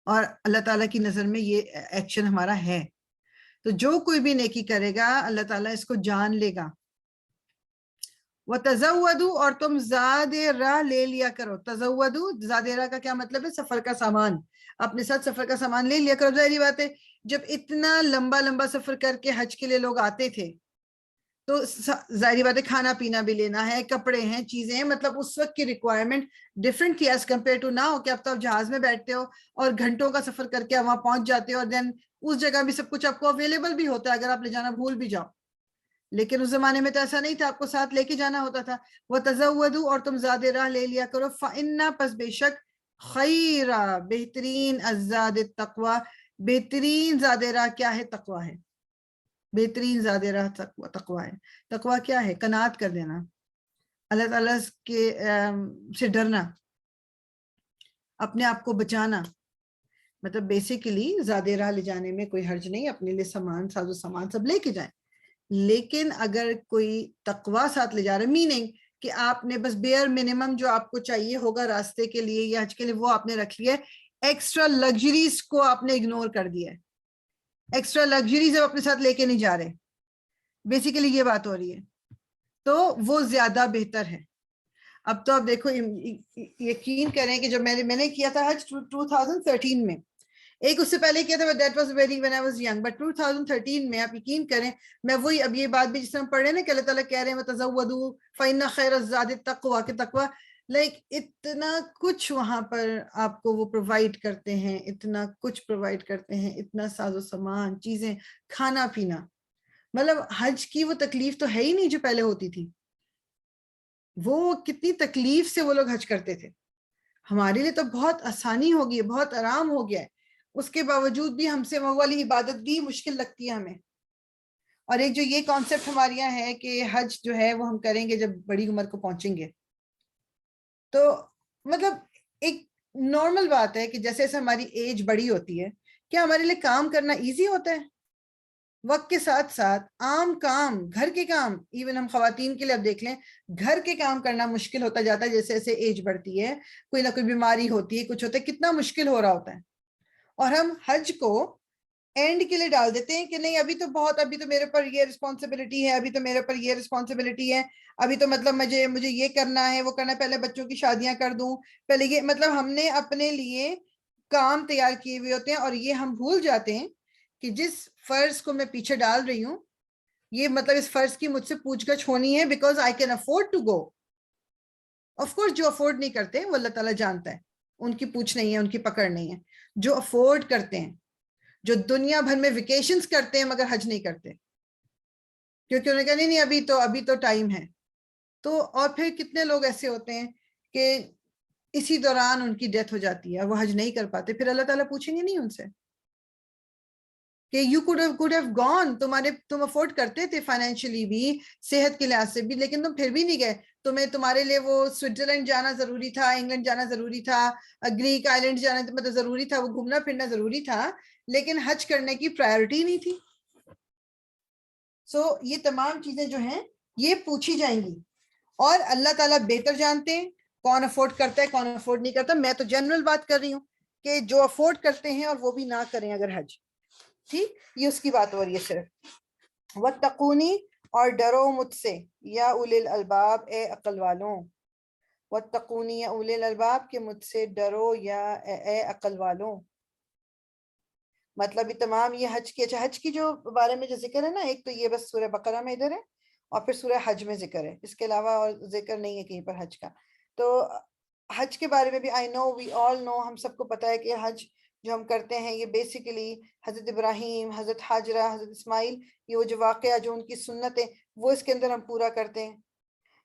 اور اللہ تعالیٰ کی نظر میں یہ ایکشن ہمارا ہے. تو جو کوئی بھی نیکی کرے گا اللہ تعالیٰ اس کو جان لے گا. وَتَزَوَّدُوا اور تم زاد راہ لے لیا کرو. تزودو زاد راہ کا کیا مطلب ہے؟ سفر کا سامان. اپنے ساتھ سفر کا سامان لے لیا کرو. ظاہری بات ہے جب اتنا لمبا لمبا سفر کر کے حج کے لیے لوگ آتے تھے تو ظاہری بات ہے کھانا پینا بھی لینا ہے، کپڑے ہیں، چیزیں ہیں. مطلب اس وقت کی ریکوائرمنٹ ڈفرینٹ تھی ایز کمپیئر ٹو ناؤ کہ اب تو آپ جہاز میں بیٹھتے ہو اور گھنٹوں کا سفر کر کے وہاں پہنچ جاتے ہو اور دین اس جگہ بھی سب کچھ آپ کو اویلیبل بھی ہوتا ہے اگر آپ لے جانا بھول بھی جاؤ. لیکن اس زمانے میں تو ایسا نہیں تھا، آپ کو ساتھ لے کے جانا ہوتا تھا. وَتَزَوَّدُوا اور تم زاد راہ لے لیا کرو. فَإِنَّ پس بے شک خیرہ بہترین الزاد التقوی بہترین زاد راہ کیا ہے؟ تقوی ہے. بہترین زاد راہ تقوی ہے. تقوی کیا ہے؟ قناعت کر دینا، اللہ تعالیٰ کے سے ڈرنا، اپنے آپ کو بچانا. مطلب بیسیکلی زاد راہ لے جانے میں کوئی حرج نہیں، اپنے لیے سامان ساز و سامان سب لے کے جائیں. لیکن اگر کوئی تقوی ساتھ لے جا رہا ہے میننگ کہ آپ نے بس بیئر منیمم جو آپ کو چاہیے ہوگا راستے کے لیے یا حج کے لیے وہ آپ نے رکھ لیا ہے، ایکسٹرا لگژریز کو آپ نے اگنور کر دیا ہے. ایکسٹرا لگژریز آپ اپنے ساتھ لے کے نہیں جا رہے، بیسیکلی یہ بات ہو رہی ہے. تو وہ زیادہ بہتر ہے. اب تو آپ دیکھو یقین کریں کہ جب میں نے کیا تھا حج 2013 میں، ایک اس سے پہلے کیا تھا that was very when I was young but 2013 میں آپ یقین کریں میں وہی اب یہ بات بھی جس طرح پڑھ رہے ہیں نا کہ اللہ تعالیٰ کہہ رہے ہیں وَتَزَوَّدُوا فَإِنَّ خَيْرَ الزَّادِ التَّقْوَىٰ کہ تقویٰ لائک اتنا کچھ وہاں پر آپ کو وہ پرووائڈ کرتے ہیں، اتنا کچھ پرووائڈ کرتے ہیں، اتنا ساز و سامان، چیزیں، کھانا پینا. مطلب حج کی وہ تکلیف تو ہے ہی نہیں جو پہلے ہوتی تھی. وہ کتنی تکلیف سے وہ لوگ حج کرتے تھے. ہمارے لیے تو بہت آسانی ہو گئی ہے، بہت آرام ہو گیا ہے. اس کے باوجود بھی ہم سے وہ والی عبادت بھی مشکل لگتی ہے ہمیں. اور ایک جو یہ کانسیپٹ ہمارے یہاں ہے کہ حج جو ہے وہ ہم کریں گے جب بڑی عمر کو پہنچیں گے. تو مطلب ایک نارمل بات ہے کہ جیسے جیسے ہماری ایج بڑی ہوتی ہے کیا ہمارے لیے کام کرنا ایزی ہوتا ہے؟ وقت کے ساتھ ساتھ عام کام، گھر کے کام، ایون ہم خواتین کے لیے اب دیکھ لیں گھر کے کام کرنا مشکل ہوتا جاتا ہے جیسے جیسے ایج بڑھتی ہے، کوئی نہ کوئی بیماری ہوتی ہے، کچھ ہوتا ہے، کتنا مشکل ہو رہا ہوتا ہے. اور ہم حج کو اینڈ کے لیے ڈال دیتے ہیں کہ نہیں ابھی تو میرے پر یہ رسپانسبلٹی ہے، ابھی تو میرے پر یہ رسپانسبلٹی ہے، ابھی تو مطلب مجھے یہ کرنا ہے، وہ کرنا ہے، پہلے بچوں کی شادیاں کر دوں، پہلے یہ، مطلب ہم نے اپنے لیے کام تیار کیے ہوئے ہوتے ہیں. اور یہ ہم بھول جاتے ہیں کہ جس فرض کو میں پیچھے ڈال رہی ہوں یہ مطلب اس فرض کی مجھ سے پوچھ گچھ ہونی ہے because I can afford to go. Of course جو افورڈ نہیں کرتے وہ اللہ تعالیٰ جانتا ہے، ان کی پوچھ نہیں ہے، ان کی پکڑ نہیں ہے. جو افورڈ کرتے ہیں، جو دنیا بھر میں ویکیشنز کرتے ہیں مگر حج نہیں کرتے کیونکہ انہوں نے کہا نہیں ابھی تو ٹائم ہے. تو اور پھر کتنے لوگ ایسے ہوتے ہیں کہ اسی دوران ان کی ڈیتھ ہو جاتی ہے، وہ حج نہیں کر پاتے. پھر اللہ تعالیٰ پوچھیں گے نہیں ان سے کہ یو کوڈ ہیو گون، تم افورڈ کرتے تھے فائنینشلی بھی، صحت کے لحاظ سے بھی، لیکن تم پھر بھی نہیں گئے. تمہارے لیے وہ سوئٹزرلینڈ جانا ضروری تھا، انگلینڈ جانا ضروری تھا، گریک آئی لینڈ جانا مطلب ضروری تھا، وہ گھومنا پھرنا ضروری تھا، لیکن حج کرنے کی پرائیورٹی نہیں تھی. سو یہ تمام چیزیں جو ہیں یہ پوچھی جائیں گی. اور اللہ تعالیٰ بہتر جانتے ہیں کون افورڈ کرتا ہے کون افورڈ نہیں کرتا. میں تو جنرل بات کر رہی ہوں کہ جو افورڈ کرتے ہیں اور وہ بھی نہ کریں اگر حج، ٹھیک، یہ اس کی بات ہو رہی ہے صرف. وَاتَّقُونِی اور ڈرو مجھ سے یا اولی الالباب اے عقل والوں. وَاتَّقُونِی یا اولی الالباب کہ مجھ سے ڈرو یا اے عقل والوں. مطلب یہ تمام یہ حج کی جو بارے میں جو ذکر ہے نا، ایک تو یہ بس سورہ بقرہ میں ادھر ہے اور پھر سورہ حج میں ذکر ہے، اس کے علاوہ اور ذکر نہیں ہے کہیں پر حج کا. تو حج کے بارے میں بھی وی آل نو، ہم سب کو پتہ ہے کہ حج جو ہم کرتے ہیں یہ بیسیکلی حضرت ابراہیم، حضرت حاجرہ، حضرت اسماعیل، یہ وہ جو واقعہ جو ان کی سنت ہے وہ اس کے اندر ہم پورا کرتے ہیں.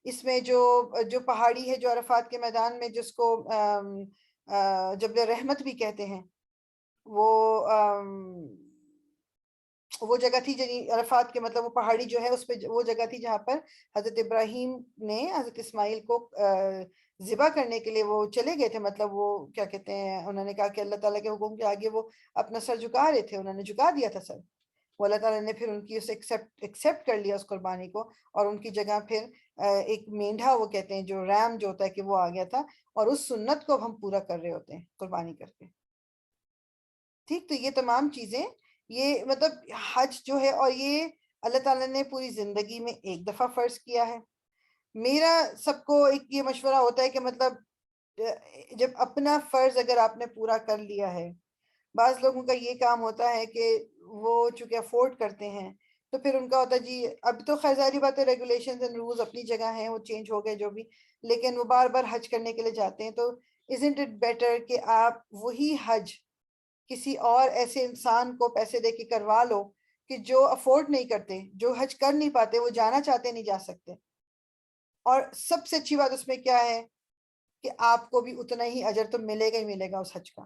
اس میں جو پہاڑی ہے جو عرفات کے میدان میں جس کو جبل رحمت بھی کہتے ہیں، وہ جگہ تھی عرفات کے مطلب وہ پہاڑی جو ہے اس پہ وہ جگہ تھی جہاں پر حضرت ابراہیم نے حضرت اسماعیل کو ذبح کرنے کے لیے وہ چلے گئے تھے. مطلب وہ کیا کہتے ہیں، انہوں نے کہا کہ اللہ تعالیٰ کے حکم کے آگے وہ اپنا سر جھکا رہے تھے، انہوں نے جھکا دیا تھا سر. وہ اللہ تعالیٰ نے پھر ان کی اسے ایکسیپٹ کر لیا اس قربانی کو، اور ان کی جگہ پھر ایک مینڈھا وہ کہتے ہیں جو رام جو ہوتا ہے کہ وہ آ گیا تھا. اور اس سنت کو اب ہم پورا کر رہے ہوتے ہیں قربانی کر کے. ٹھیک، تو یہ تمام چیزیں، یہ مطلب حج جو ہے، اور یہ اللہ تعالیٰ نے پوری زندگی میں ایک دفعہ فرض کیا ہے. میرا سب کو ایک یہ مشورہ ہوتا ہے کہ مطلب جب اپنا فرض اگر آپ نے پورا کر لیا ہے، بعض لوگوں کا یہ کام ہوتا ہے کہ وہ چونکہ افورڈ کرتے ہیں تو پھر ان کا ہوتا ہے جی اب تو خیر ظاہری بات ہے ریگولیشنز اینڈ رولز اپنی جگہ ہیں، وہ چینج ہو گئے جو بھی، لیکن وہ بار بار حج کرنے کے لیے جاتے ہیں. تو isn't it better کہ آپ وہی حج کسی اور ایسے انسان کو پیسے دے کے کروا لو کہ جو افورڈ نہیں کرتے، جو حج کر نہیں پاتے، وہ جانا چاہتے نہیں جا سکتے. اور سب سے اچھی بات اس میں کیا ہے کہ آپ کو بھی اتنا ہی اجر تو ملے گا ہی ملے گا اس حج کا.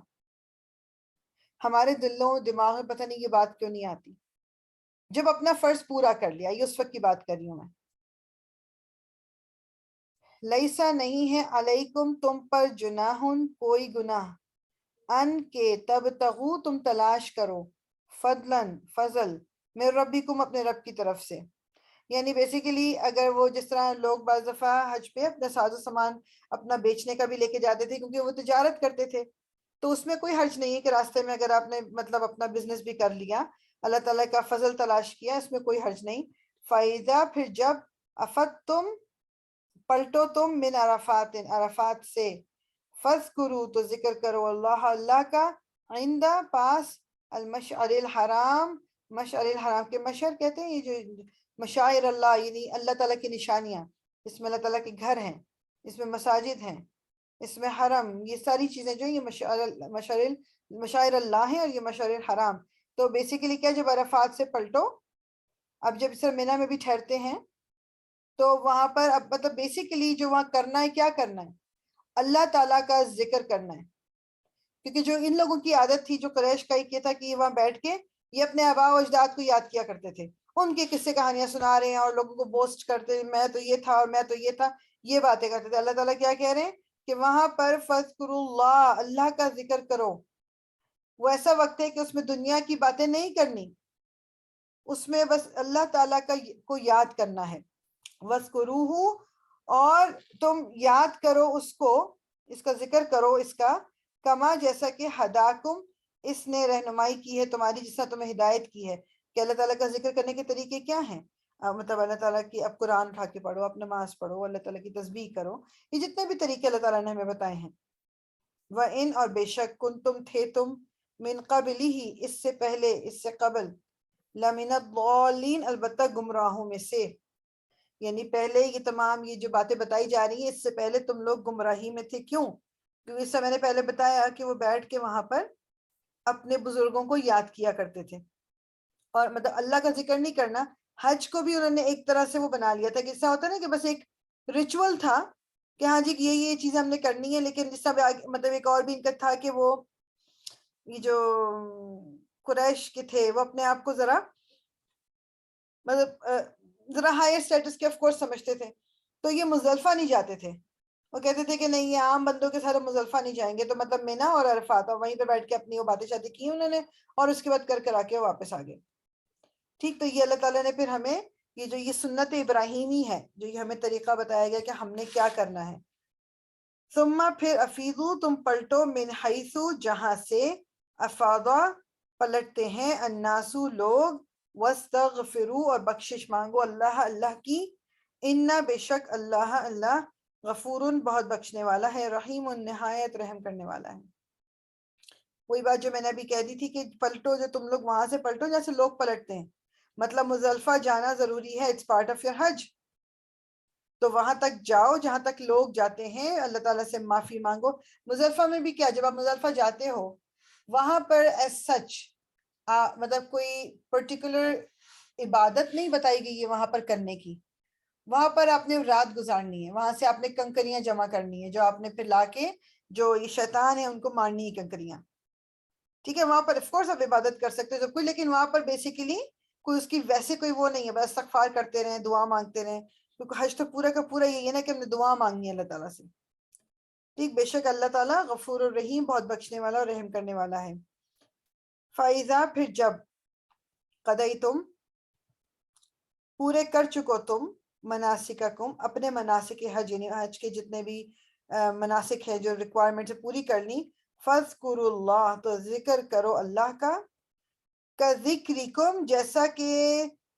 ہمارے دلوں دماغ میں پتہ نہیں یہ بات کیوں نہیں آتی. جب اپنا فرض پورا کر لیا، یہ اس وقت کی بات کر رہی ہوں میں. لیسا نہیں ہے علیکم تم پر جناحن کوئی گناہ، ان کے تبتغوا تم تلاش کرو، فضلاً فضل، من ربکم اپنے رب کی طرف سے. یعنی بیسیکلی اگر وہ جس طرح لوگ بعض دفعہ حج پہ اپنا ساز و سامان اپنا بیچنے کا بھی لے کے جاتے تھے کیونکہ وہ تجارت کرتے تھے، تو اس میں کوئی حرج نہیں ہے کہ راستے میں اگر آپ نے مطلب اپنا بزنس بھی کر لیا، اللہ تعالیٰ کا فضل تلاش کیا، اس میں کوئی حرج نہیں. فائدہ پھر جب افت تم پلٹو تم من عرفات عرفات سے، فذکروا تو ذکر کرو اللہ اللہ کا، عند پاس المشعر الحرام، مشعر الحرام کے مشعر کہتے ہیں یہ جو مشاعر اللہ یعنی اللہ تعالیٰ کی نشانیاں، اس میں اللہ تعالیٰ کے گھر ہیں، اس میں مساجد ہیں، اس میں حرم، یہ ساری چیزیں جو یہ مشاعر اللہ ہیں اور یہ مشعر الحرام. تو بیسیکلی کیا، جب عرفات سے پلٹو، اب جب اس طرح مینا میں بھی ٹھہرتے ہیں تو وہاں پر اب مطلب بیسیکلی جو وہاں کرنا ہے، کیا کرنا ہے، اللہ تعالیٰ کا ذکر کرنا ہے. کیونکہ جو ان لوگوں کی عادت تھی، جو قریش کا ایک یہ تھا کہ یہ وہاں بیٹھ کے یہ اپنے آباء و اجداد کو یاد کیا کرتے تھے، ان کے قصے کہانیاں سنا رہے ہیں اور لوگوں کو بوسٹ کرتے ہیں میں تو یہ تھا اور میں تو یہ تھا، یہ باتیں کرتے تھے. اللہ تعالیٰ کیا کہہ رہے ہیں کہ وہاں پر فذکروا اللہ، اللہ کا ذکر کرو. وہ ایسا وقت ہے کہ اس میں دنیا کی باتیں نہیں کرنی، اس میں بس اللہ تعالیٰ کو یاد کرنا ہے. وَاذْكُرُوهُ، اور تم یاد کرو اس کو، اس کا ذکر کرو اس کا، کما جیسا کہ ہداکم، اس نے رہنمائی کی ہے تمہاری، جس نے تمہیں ہدایت کی ہے. کہ اللہ تعالیٰ کا ذکر کرنے کے طریقے کیا ہیں، مطلب اللہ تعالیٰ کی اب قرآن اٹھا کے پڑھو، اب نماز پڑھو، اللہ تعالیٰ کی تسبیح کرو، یہ جتنے بھی طریقے اللہ تعالیٰ نے ہمیں بتائے ہیں. وَإِنْ، اور بے شک، کنتم تھے تم، من قبلہ، اس سے پہلے، اس سے قبل، لمن الضالین، البتہ گمراہوں میں سے. یعنی پہلے یہ تمام یہ جو باتیں بتائی جا رہی ہیں اس سے پہلے تم لوگ گمراہی میں تھے. کیوں؟ کیونکہ اس سے میں نے پہلے بتایا کہ وہ بیٹھ کے وہاں پر اپنے بزرگوں کو یاد کیا کرتے تھے، اور مطلب اللہ کا ذکر نہیں کرنا. حج کو بھی انہوں نے ایک طرح سے وہ بنا لیا تھا کہ ایسا ہوتا نا کہ بس ایک ریچول تھا کہ ہاں جی یہ چیز ہم نے کرنی ہے، لیکن جس طرح مطلب ایک اور بھی ان کا تھا کہ وہ یہ جو قریش کے تھے وہ اپنے آپ کو ذرا مطلب ذرا ہائر سٹیٹس کے آف کورس سمجھتے تھے، تو یہ مزدلفہ نہیں جاتے تھے. وہ کہتے تھے کہ نہیں یہ عام بندوں کے ساتھ مزدلفہ نہیں جائیں گے، تو مطلب مینا اور عرفات، اور وہیں پہ بیٹھ کے اپنی وہ باتیں شادی کی انہوں نے، اور اس کے بعد کر آ کے واپس آ گئے. ٹھیک، تو یہ اللہ تعالیٰ نے پھر ہمیں یہ جو یہ سنت ابراہیمی ہے، جو یہ ہمیں طریقہ بتایا گیا کہ ہم نے کیا کرنا ہے. ثم، پھر افیضو، تم پلٹو، من حیثو، جہاں سے، افاضا، پلٹتے ہیں، الناسو، لوگ، واستغفروا، اور بخشش مانگو، اللہ اللہ کی، انا، بے شک اللہ اللہ، غفور، بہت بخشنے والا ہے، رحیم، نہایت رحم کرنے والا ہے. وہی بات جو میں نے ابھی کہہ دی تھی کہ پلٹو، جو تم لوگ وہاں سے پلٹو جیسے لوگ پلٹتے ہیں، مطلب مزدلفہ جانا ضروری ہے، اٹس پارٹ آف یور حج. تو وہاں تک جاؤ جہاں تک لوگ جاتے ہیں، اللہ تعالیٰ سے معافی مانگو. مزدلفہ میں بھی کیا، جب آپ مزدلفہ جاتے ہو وہاں پر ایز سچ مطلب کوئی پرٹیکولر عبادت نہیں بتائی گئی ہے وہاں پر کرنے کی. وہاں پر آپ نے رات گزارنی ہے، وہاں سے آپ نے کنکریاں جمع کرنی ہے، جو آپ نے پھر لا کے جو یہ شیطان ہے ان کو مارنی ہے کنکریاں. ٹھیک ہے، وہاں پر آف کورس آپ عبادت کر سکتے ہو سب کچھ، لیکن وہاں پر بیسیکلی کوئی اس کی ویسے کوئی وہ نہیں ہے، بس استغفار کرتے رہیں، دعا مانگتے رہیں، کیونکہ حج تو پورا کا پورا یہ ہے نا کہ ہم نے دعا مانگنی ہے اللہ تعالیٰ سے. ٹھیک، بے شک اللہ تعالیٰ غفور الرحیم، بہت بخشنے والا اور رحم کرنے والا ہے. فائزہ، پھر جب، قدئی، تم پورے کر چکو، تم مناسککم، اپنے مناسک حج، یعنی حج کے جتنے بھی مناسک ہیں جو ریکوائرمنٹس پوری کر لی، فَاذْكُرُوا اللَّهَ تو ذکر کرو اللہ کا، كَذِكْرِكُمْ جیسا کہ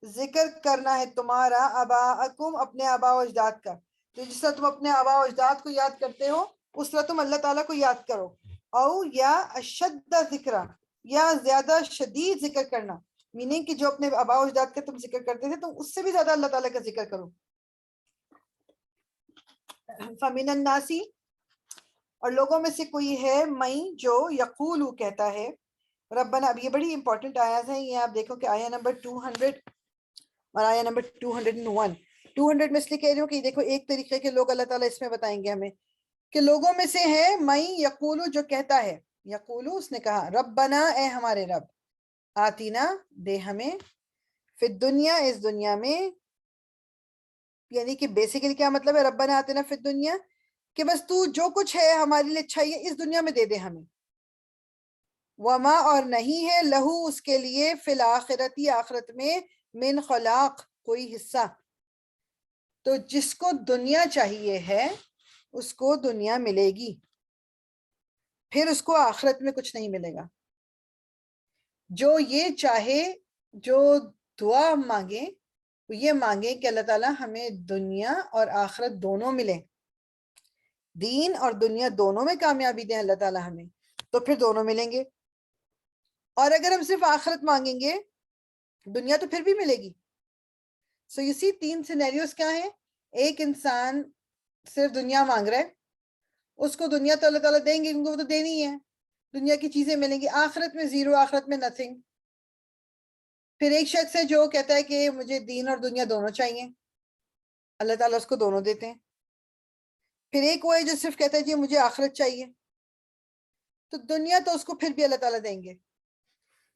ذکر کرنا ہے تمہارا آباءکم اپنے آباء و اجداد کا، تو جس طرح تم اپنے آباء و اجداد کو یاد کرتے ہو اس طرح تم اللہ تعالیٰ کو یاد کرو، او یا اشد ذکرہ یا زیادہ شدید ذکر کرنا، میننگ کہ جو اپنے آباء و اجداد کا تم ذکر کرتے تھے تم اس سے بھی زیادہ اللہ تعالیٰ کا ذکر کرو۔ فَمِنَ النَّاسِ اور لوگوں میں سے کوئی ہے مئی جو یقولو کہتا ہے ربنا، اب یہ بڑی امپورٹنٹ آیات ہیں، یہ آپ دیکھو کہ آیا نمبر 200 اور آیا نمبر 201، 200 میں اس لیے کہہ رہی ہوں کہ دیکھو ایک طریقے کے لوگ اللہ تعالیٰ اس میں بتائیں گے ہمیں کہ لوگوں میں سے ہے مئی یقولو جو کہتا ہے، یقولو اس نے کہا ربنا اے ہمارے رب، آتینا دے ہمیں، فی الدنیا اس دنیا میں، یعنی کہ بیسیکلی کیا مطلب ہے ربنا آتینا فی الدنیا، کہ بس تو جو کچھ ہے ہمارے لیے اچھائی ہے اس دنیا میں دے دے ہمیں، وما اور نہیں ہے لہو اس کے لیے فی الآخرتی آخرت میں من خلاق کوئی حصہ، تو جس کو دنیا چاہیے ہے اس کو دنیا ملے گی، پھر اس کو آخرت میں کچھ نہیں ملے گا۔ جو یہ چاہے، جو دعا مانگے وہ یہ مانگے کہ اللہ تعالیٰ ہمیں دنیا اور آخرت دونوں ملے، دین اور دنیا دونوں میں کامیابی دیں اللہ تعالیٰ ہمیں، تو پھر دونوں ملیں گے۔ اور اگر ہم صرف آخرت مانگیں گے دنیا تو پھر بھی ملے گی۔ سو یو سی تین سینیریوز کیا ہیں، ایک انسان صرف دنیا مانگ رہا ہے، اس کو دنیا تو اللہ تعالیٰ دیں گے کیونکہ وہ تو دینی ہے، دنیا کی چیزیں ملیں گی، آخرت میں زیرو، آخرت میں نتھنگ۔ پھر ایک شخص ہے جو کہتا ہے کہ مجھے دین اور دنیا دونوں چاہیے، اللہ تعالیٰ اس کو دونوں دیتے ہیں۔ پھر ایک وہ ہے جو صرف کہتا ہے کہ مجھے آخرت چاہیے، تو دنیا تو اس کو پھر بھی اللہ تعالیٰ دیں گے،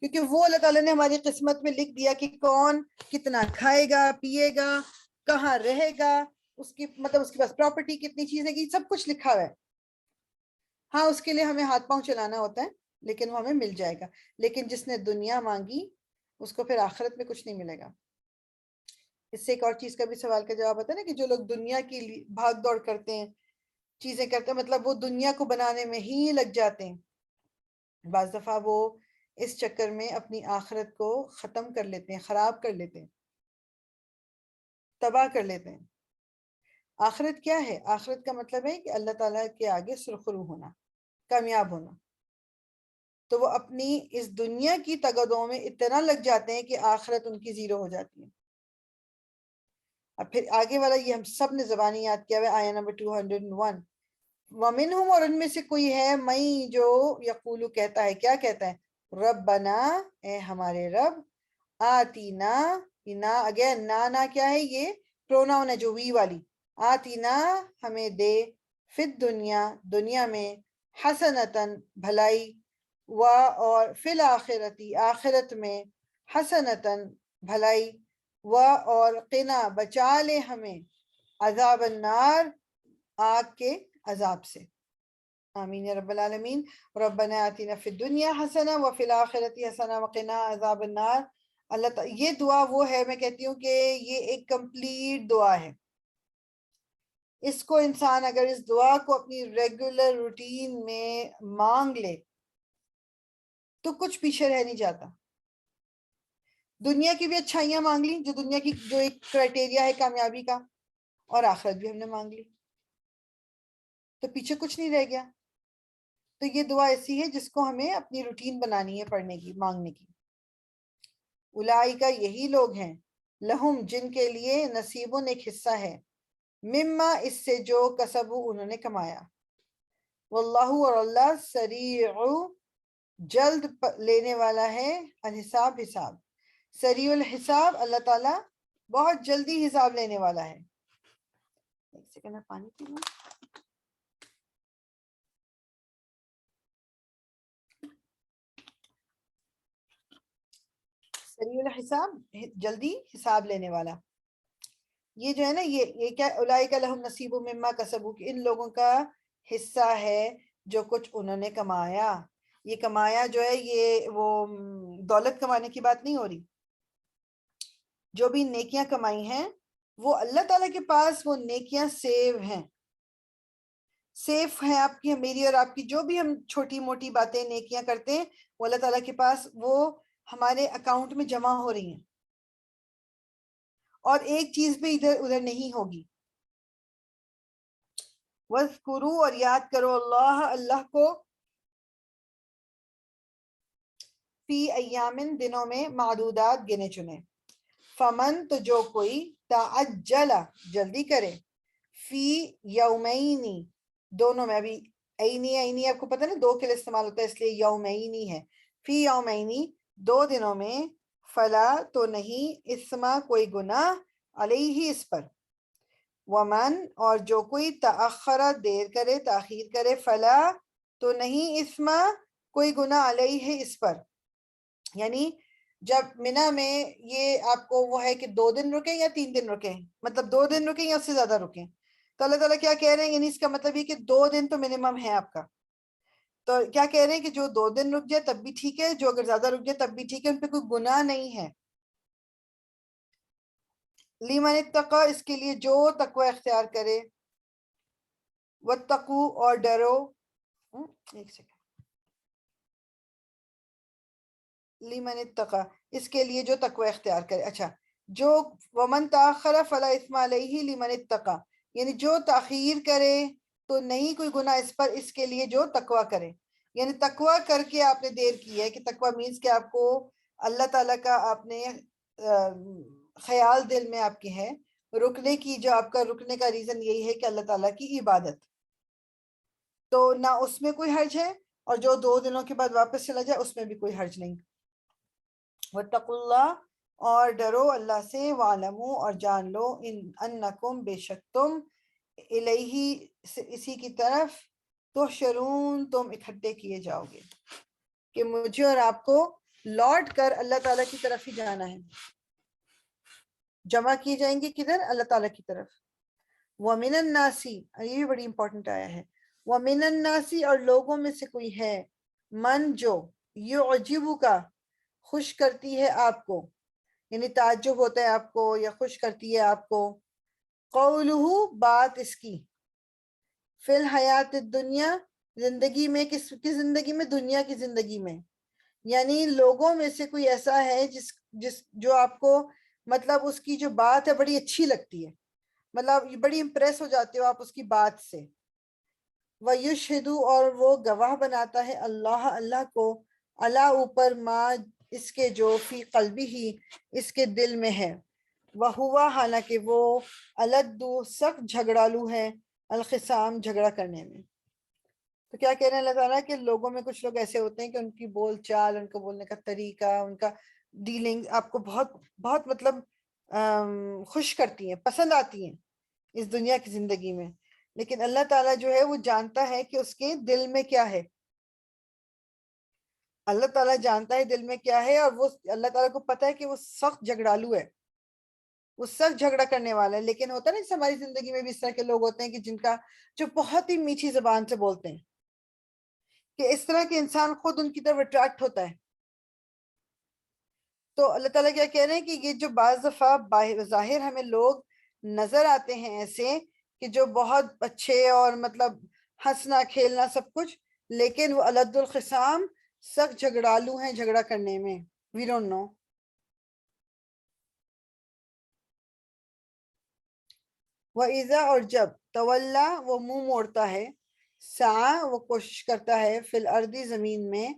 کیونکہ وہ اللہ تعالیٰ نے ہماری قسمت میں لکھ دیا کہ کون کتنا کھائے گا پیے گا، کہاں رہے گا، اس کی مطلب اس کے پاس پراپرٹی کتنی چیزیں کی، سب کچھ لکھا ہوا ہے۔ ہاں اس کے لیے ہمیں ہاتھ پاؤں چلانا ہوتا ہے لیکن وہ ہمیں مل جائے گا، لیکن جس نے دنیا مانگی اس کو پھر آخرت میں کچھ نہیں ملے گا۔ اس سے ایک اور چیز کا بھی سوال کا جواب آتا ہے نا کہ جو لوگ دنیا کی بھاگ دوڑ کرتے ہیں، چیزیں کرتے ہیں، مطلب وہ دنیا کو بنانے میں ہی لگ جاتے ہیں، بعض دفعہ وہ اس چکر میں اپنی آخرت کو ختم کر لیتے ہیں، خراب کر لیتے ہیں، تباہ کر لیتے ہیں۔ آخرت کیا ہے؟ آخرت کا مطلب ہے کہ اللہ تعالیٰ کے آگے سرخرو ہونا، کامیاب ہونا۔ تو وہ اپنی اس دنیا کی تگدوں میں اتنا لگ جاتے ہیں کہ آخرت ان کی زیرو ہو جاتی ہے۔ اب پھر آگے والا یہ ہم سب نے زبانی یاد کیا ہوا ہے، آیا نمبر 201، وَمِنْهُمْ اور ان میں سے کوئی ہے مئی جو یقولو کہتا ہے، کیا کہتا ہے، ربنا اے ہمارے رب، آتینا، نا اگین نا کیا ہے، یہ پروناؤن ہے جو وی والی، آتینا ہمیں دے، فی الدنیا دنیا میں، حسنتاً بھلائی، و اور فی الآخرتی آخرت میں، حسنتاً بھلائی، و اور قنا بچا لے ہمیں، عذاب النار آگ کے عذاب سے، آمین یا رب العالمین۔ ربنا آتینا فی الدنیا حسنہ وفی الآخرتی حسنہ وقنا عذاب النار۔ اللہ تعالیٰ یہ دعا وہ ہے، میں کہتی ہوں کہ یہ ایک کمپلیٹ دعا ہے، اس کو انسان اگر اس دعا کو اپنی ریگولر روٹین میں مانگ لے تو کچھ پیچھے رہ نہیں جاتا۔ دنیا کی بھی اچھائیاں مانگ لی، جو دنیا کی جو ایک کرائٹیریا ہے کامیابی کا، اور آخرت بھی ہم نے مانگ لی تو پیچھے کچھ نہیں رہ گیا۔ تو یہ دعا ایسی ہے جس کو ہمیں اپنی روٹین بنانی ہے پڑھنے کی، مانگنے کی۔ اولئک یہی لوگ ہیں، لہم جن کے لیے نصیبن ایک حصہ ہے، مما اس سے جو کسبو انہوں نے کمایا، واللہ اور اللہ سریع جلد لینے والا ہے، الحساب حساب، سریع الحساب اللہ تعالیٰ بہت جلدی حساب لینے والا ہے۔ ایک سیکنڈ میں پانی پی لوں۔ سریع الحساب جلدی حساب لینے والا، یہ جو ہے نا یہ کیا، اولئک لہم نصیب مما کسبوا، کہ ان لوگوں کا حصہ ہے جو کچھ انہوں نے کمایا۔ یہ کمایا جو ہے یہ وہ دولت کمانے کی بات نہیں ہو رہی، جو بھی نیکیاں کمائی ہیں وہ اللہ تعالیٰ کے پاس وہ نیکیاں سیو ہیں، سیف ہیں آپ کی میری اور آپ کی جو بھی ہم چھوٹی موٹی باتیں نیکیاں کرتے ہیں وہ اللہ تعالیٰ کے پاس وہ ہمارے اکاؤنٹ میں جمع ہو رہی ہیں اور ایک چیز بھی ادھر ادھر نہیں ہوگی. وَاذْكُرُوا اور یاد کرو اللہ کو فی ایامن دنوں میں معدودات گنے چنے. فمن تو جو کوئی تعجل جلدی کرے فی یومینی دونوں میں ابھی اینی آپ کو پتہ نا دو کے لیے استعمال ہوتا ہے اس لیے یومینی ہے. فی یومینی دو دنوں میں فلا تو نہیں اسما کوئی گناہ علیہ اس پر. ومن اور جو کوئی تأخر دیر کرے تاخیر کرے فلا تو نہیں اسما کوئی گناہ علیہ اس پر. یعنی جب منی میں یہ آپ کو وہ ہے کہ 2 دن رکیں یا 3 دن رکیں مطلب 2 دن رکیں یا اس سے زیادہ رکیں تو اللہ تعالیٰ کیا کہہ رہے ہیں یعنی اس کا مطلب یہ کہ 2 دن تو منیمم ہے آپ کا. تو کیا کہہ رہے ہیں کہ جو 2 دن رک جائے تب بھی ٹھیک ہے جو اگر زیادہ رک جائے تب بھی ٹھیک ہے ان پہ کوئی گناہ نہیں ہے. لیمن اتقا اس کے لیے جو تقوی اختیار کرے. واتقوا اور ڈرو ایک سیکنڈ لیمن اتقا اس کے لیے جو تقوی اختیار کرے. اچھا جو ومن تاخر فلا اثم علیہ لیمن اتقا یعنی جو تاخیر کرے تو نہیں کوئی گناہ اس پر اس کے لیے جو تقوی کرے. یعنی تقوی کر کے آپ نے دیر کی ہے کہ تقوی مینس کہ آپ کو اللہ تعالیٰ کا آپ نے خیال دل میں آپ کے ہے رکنے کی جو آپ کا رکنے کا ریزن یہی ہے کہ اللہ تعالیٰ کی عبادت تو نہ اس میں کوئی حرج ہے اور جو 2 دنوں کے بعد واپس چلا جائے اس میں بھی کوئی حرج نہیں. واتقوا اللہ اور ڈرو اللہ سے وعلموا اور جان لو انکم بے شک تم الیہ اسی کی طرف تحشرون تم اکٹھے کیے جاؤ گے کہ مجھے اور آپ کو لوٹ کر اللہ تعالیٰ کی طرف ہی جانا ہے. جمع کیے جائیں گے کدھر اللہ تعالیٰ کی طرف. وَمِنَ النَّاسِ یہ بھی بڑی امپورٹنٹ آیا ہے. وَمِنَ النَّاسِ اور لوگوں میں سے کوئی ہے من جو یعجبک خوش کرتی ہے آپ کو یعنی تعجب ہوتا ہے آپ کو یا خوش کرتی ہے آپ کو قولہ بات اس کی فی الحیات الدنیا زندگی میں کس کی زندگی میں دنیا کی زندگی میں یعنی لوگوں میں سے کوئی ایسا ہے جس جو آپ کو مطلب اس کی جو بات ہے بڑی اچھی لگتی ہے مطلب بڑی امپریس ہو جاتے ہو آپ اس کی بات سے. وَيُشْهِدُ اور وہ گواہ بناتا ہے اللہ کو اللہ اوپر ما اس کے جو فی قلبی ہی اس کے دل میں ہے. وَهُوَ حالانکہ وہ الد سخت جھگڑالو ہے الخصام جھگڑا کرنے میں. تو کیا کہہ رہے ہیں اللہ تعالیٰ کہ لوگوں میں کچھ لوگ ایسے ہوتے ہیں کہ ان کی بول چال ان کو بولنے کا طریقہ ان کا ڈیلنگ آپ کو بہت بہت مطلب خوش کرتی ہیں پسند آتی ہیں اس دنیا کی زندگی میں لیکن اللہ تعالیٰ جو ہے وہ جانتا ہے کہ اس کے دل میں کیا ہے. اللہ تعالیٰ جانتا ہے دل میں کیا ہے اور وہ اللہ تعالیٰ کو پتہ ہے کہ وہ سخت جھگڑالو ہے وہ سخت جھگڑا کرنے والا ہے. لیکن ہوتا ہے نا ہماری زندگی میں بھی اس طرح کے لوگ ہوتے ہیں کہ جن کا جو بہت ہی میٹھی زبان سے بولتے ہیں کہ اس طرح کے انسان خود ان کی طرف اٹریکٹ ہوتا ہے. تو اللہ تعالیٰ کیا کہہ رہے ہیں کہ یہ جو بعض دفعہ ظاہر ہمیں لوگ نظر آتے ہیں ایسے کہ جو بہت اچھے اور مطلب ہنسنا کھیلنا سب کچھ لیکن وہ الد الخصام سخت جھگڑالو ہیں جھگڑا کرنے میں. We don't know. وَإِذَا اور جب تولا وہ منہ موڑتا ہے سعی وہ کوشش کرتا ہے فی الارض زمین میں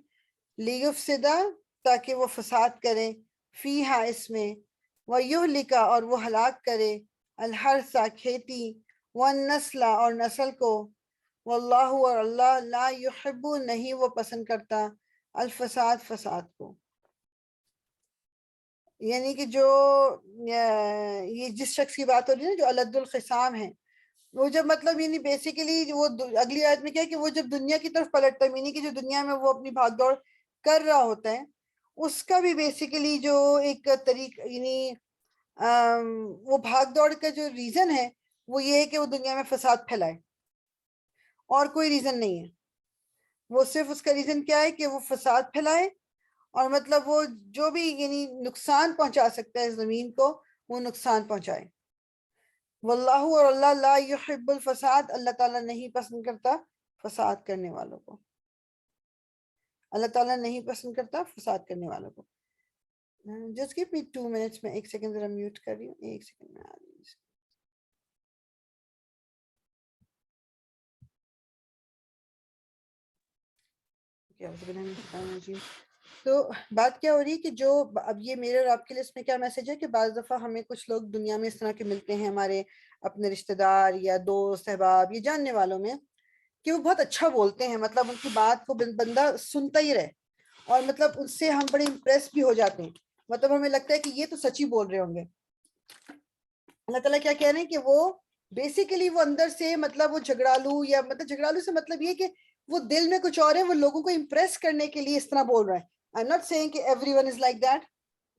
لیفسدا تاکہ وہ فساد کرے فیہا اس میں ویہلک اور وہ ہلاک کرے الحرث کھیتی والنسل اور نسل کو واللہ اور اللہ لا یحب نہیں وہ پسند کرتا الفساد فساد کو. یعنی کہ جو یہ جس شخص کی بات ہو رہی ہے نا جو الد الخصام ہے وہ جب مطلب یعنی بیسیکلی وہ اگلی آیت میں کیا ہے کہ وہ جب دنیا کی طرف پلٹتا ہے یعنی کہ جو دنیا میں وہ اپنی بھاگ دوڑ کر رہا ہوتا ہے اس کا بھی بیسیکلی جو ایک طریقہ یعنی وہ بھاگ دوڑ کا جو ریزن ہے وہ یہ ہے کہ وہ دنیا میں فساد پھیلائے اور کوئی ریزن نہیں ہے. وہ صرف اس کا ریزن کیا ہے کہ وہ فساد پھیلائے اور مطلب وہ جو بھی یعنی نقصان پہنچا سکتا ہے زمین کو وہ نقصان پہنچائے. واللہ اور اللہ لا یحب الفساد اللہ تعالیٰ نہیں پسند کرتا فساد کرنے والوں کو. اللہ تعالیٰ نہیں پسند کرتا فساد کرنے والوں کو. جسٹ گیو می 2 منٹس. میں ایک سیکنڈ ذرا میوٹ کر رہی ہوں. ایک سیکنڈ میں آ رہی ہوں. تو بات کیا ہو رہی ہے کہ جو اب یہ میرے اور آپ کے لیے اس میں کیا میسج ہے کہ بعض دفعہ ہمیں کچھ لوگ دنیا میں اس طرح کے ملتے ہیں ہمارے اپنے رشتہ دار یا دوست احباب یا جاننے والوں میں کہ وہ بہت اچھا بولتے ہیں, مطلب ان کی بات کو بندہ سنتا ہی رہے اور مطلب ان سے ہم بڑے امپریس بھی ہو جاتے ہیں, مطلب ہمیں لگتا ہے کہ یہ تو سچ ہی بول رہے ہوں گے. اللہ تعالیٰ کیا کہہ رہے ہیں کہ وہ بیسیکلی وہ اندر سے مطلب وہ جھگڑالو یا مطلب جھگڑالو سے مطلب یہ کہ وہ دل میں کچھ اور ہے, وہ لوگوں کو امپریس کرنے کے لیے اس طرح بول رہا ہے. I'm not saying کہ everyone is like that,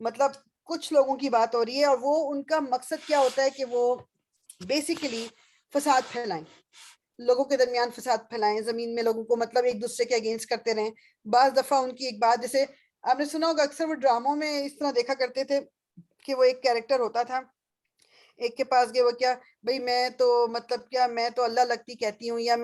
مطلب کچھ لوگوں کی بات ہو رہی ہے اور وہ ان کا مقصد کیا ہوتا ہے کہ وہ بیسیکلی فساد پھیلائیں, لوگوں کے درمیان فساد پھیلائیں, زمین میں لوگوں کو مطلب ایک دوسرے کے اگینسٹ کرتے رہیں. بعض دفعہ ان کی ایک بات, جیسے آپ نے سنا ہوگا اکثر وہ ڈراموں میں اس طرح دیکھا کرتے تھے کہ وہ ایک کیریکٹر ہوتا تھا, ایک کے پاس گئے وہ کیا بھئی میں تو مطلب کیا میں تو اللہ لگتی کہتی ہوں یا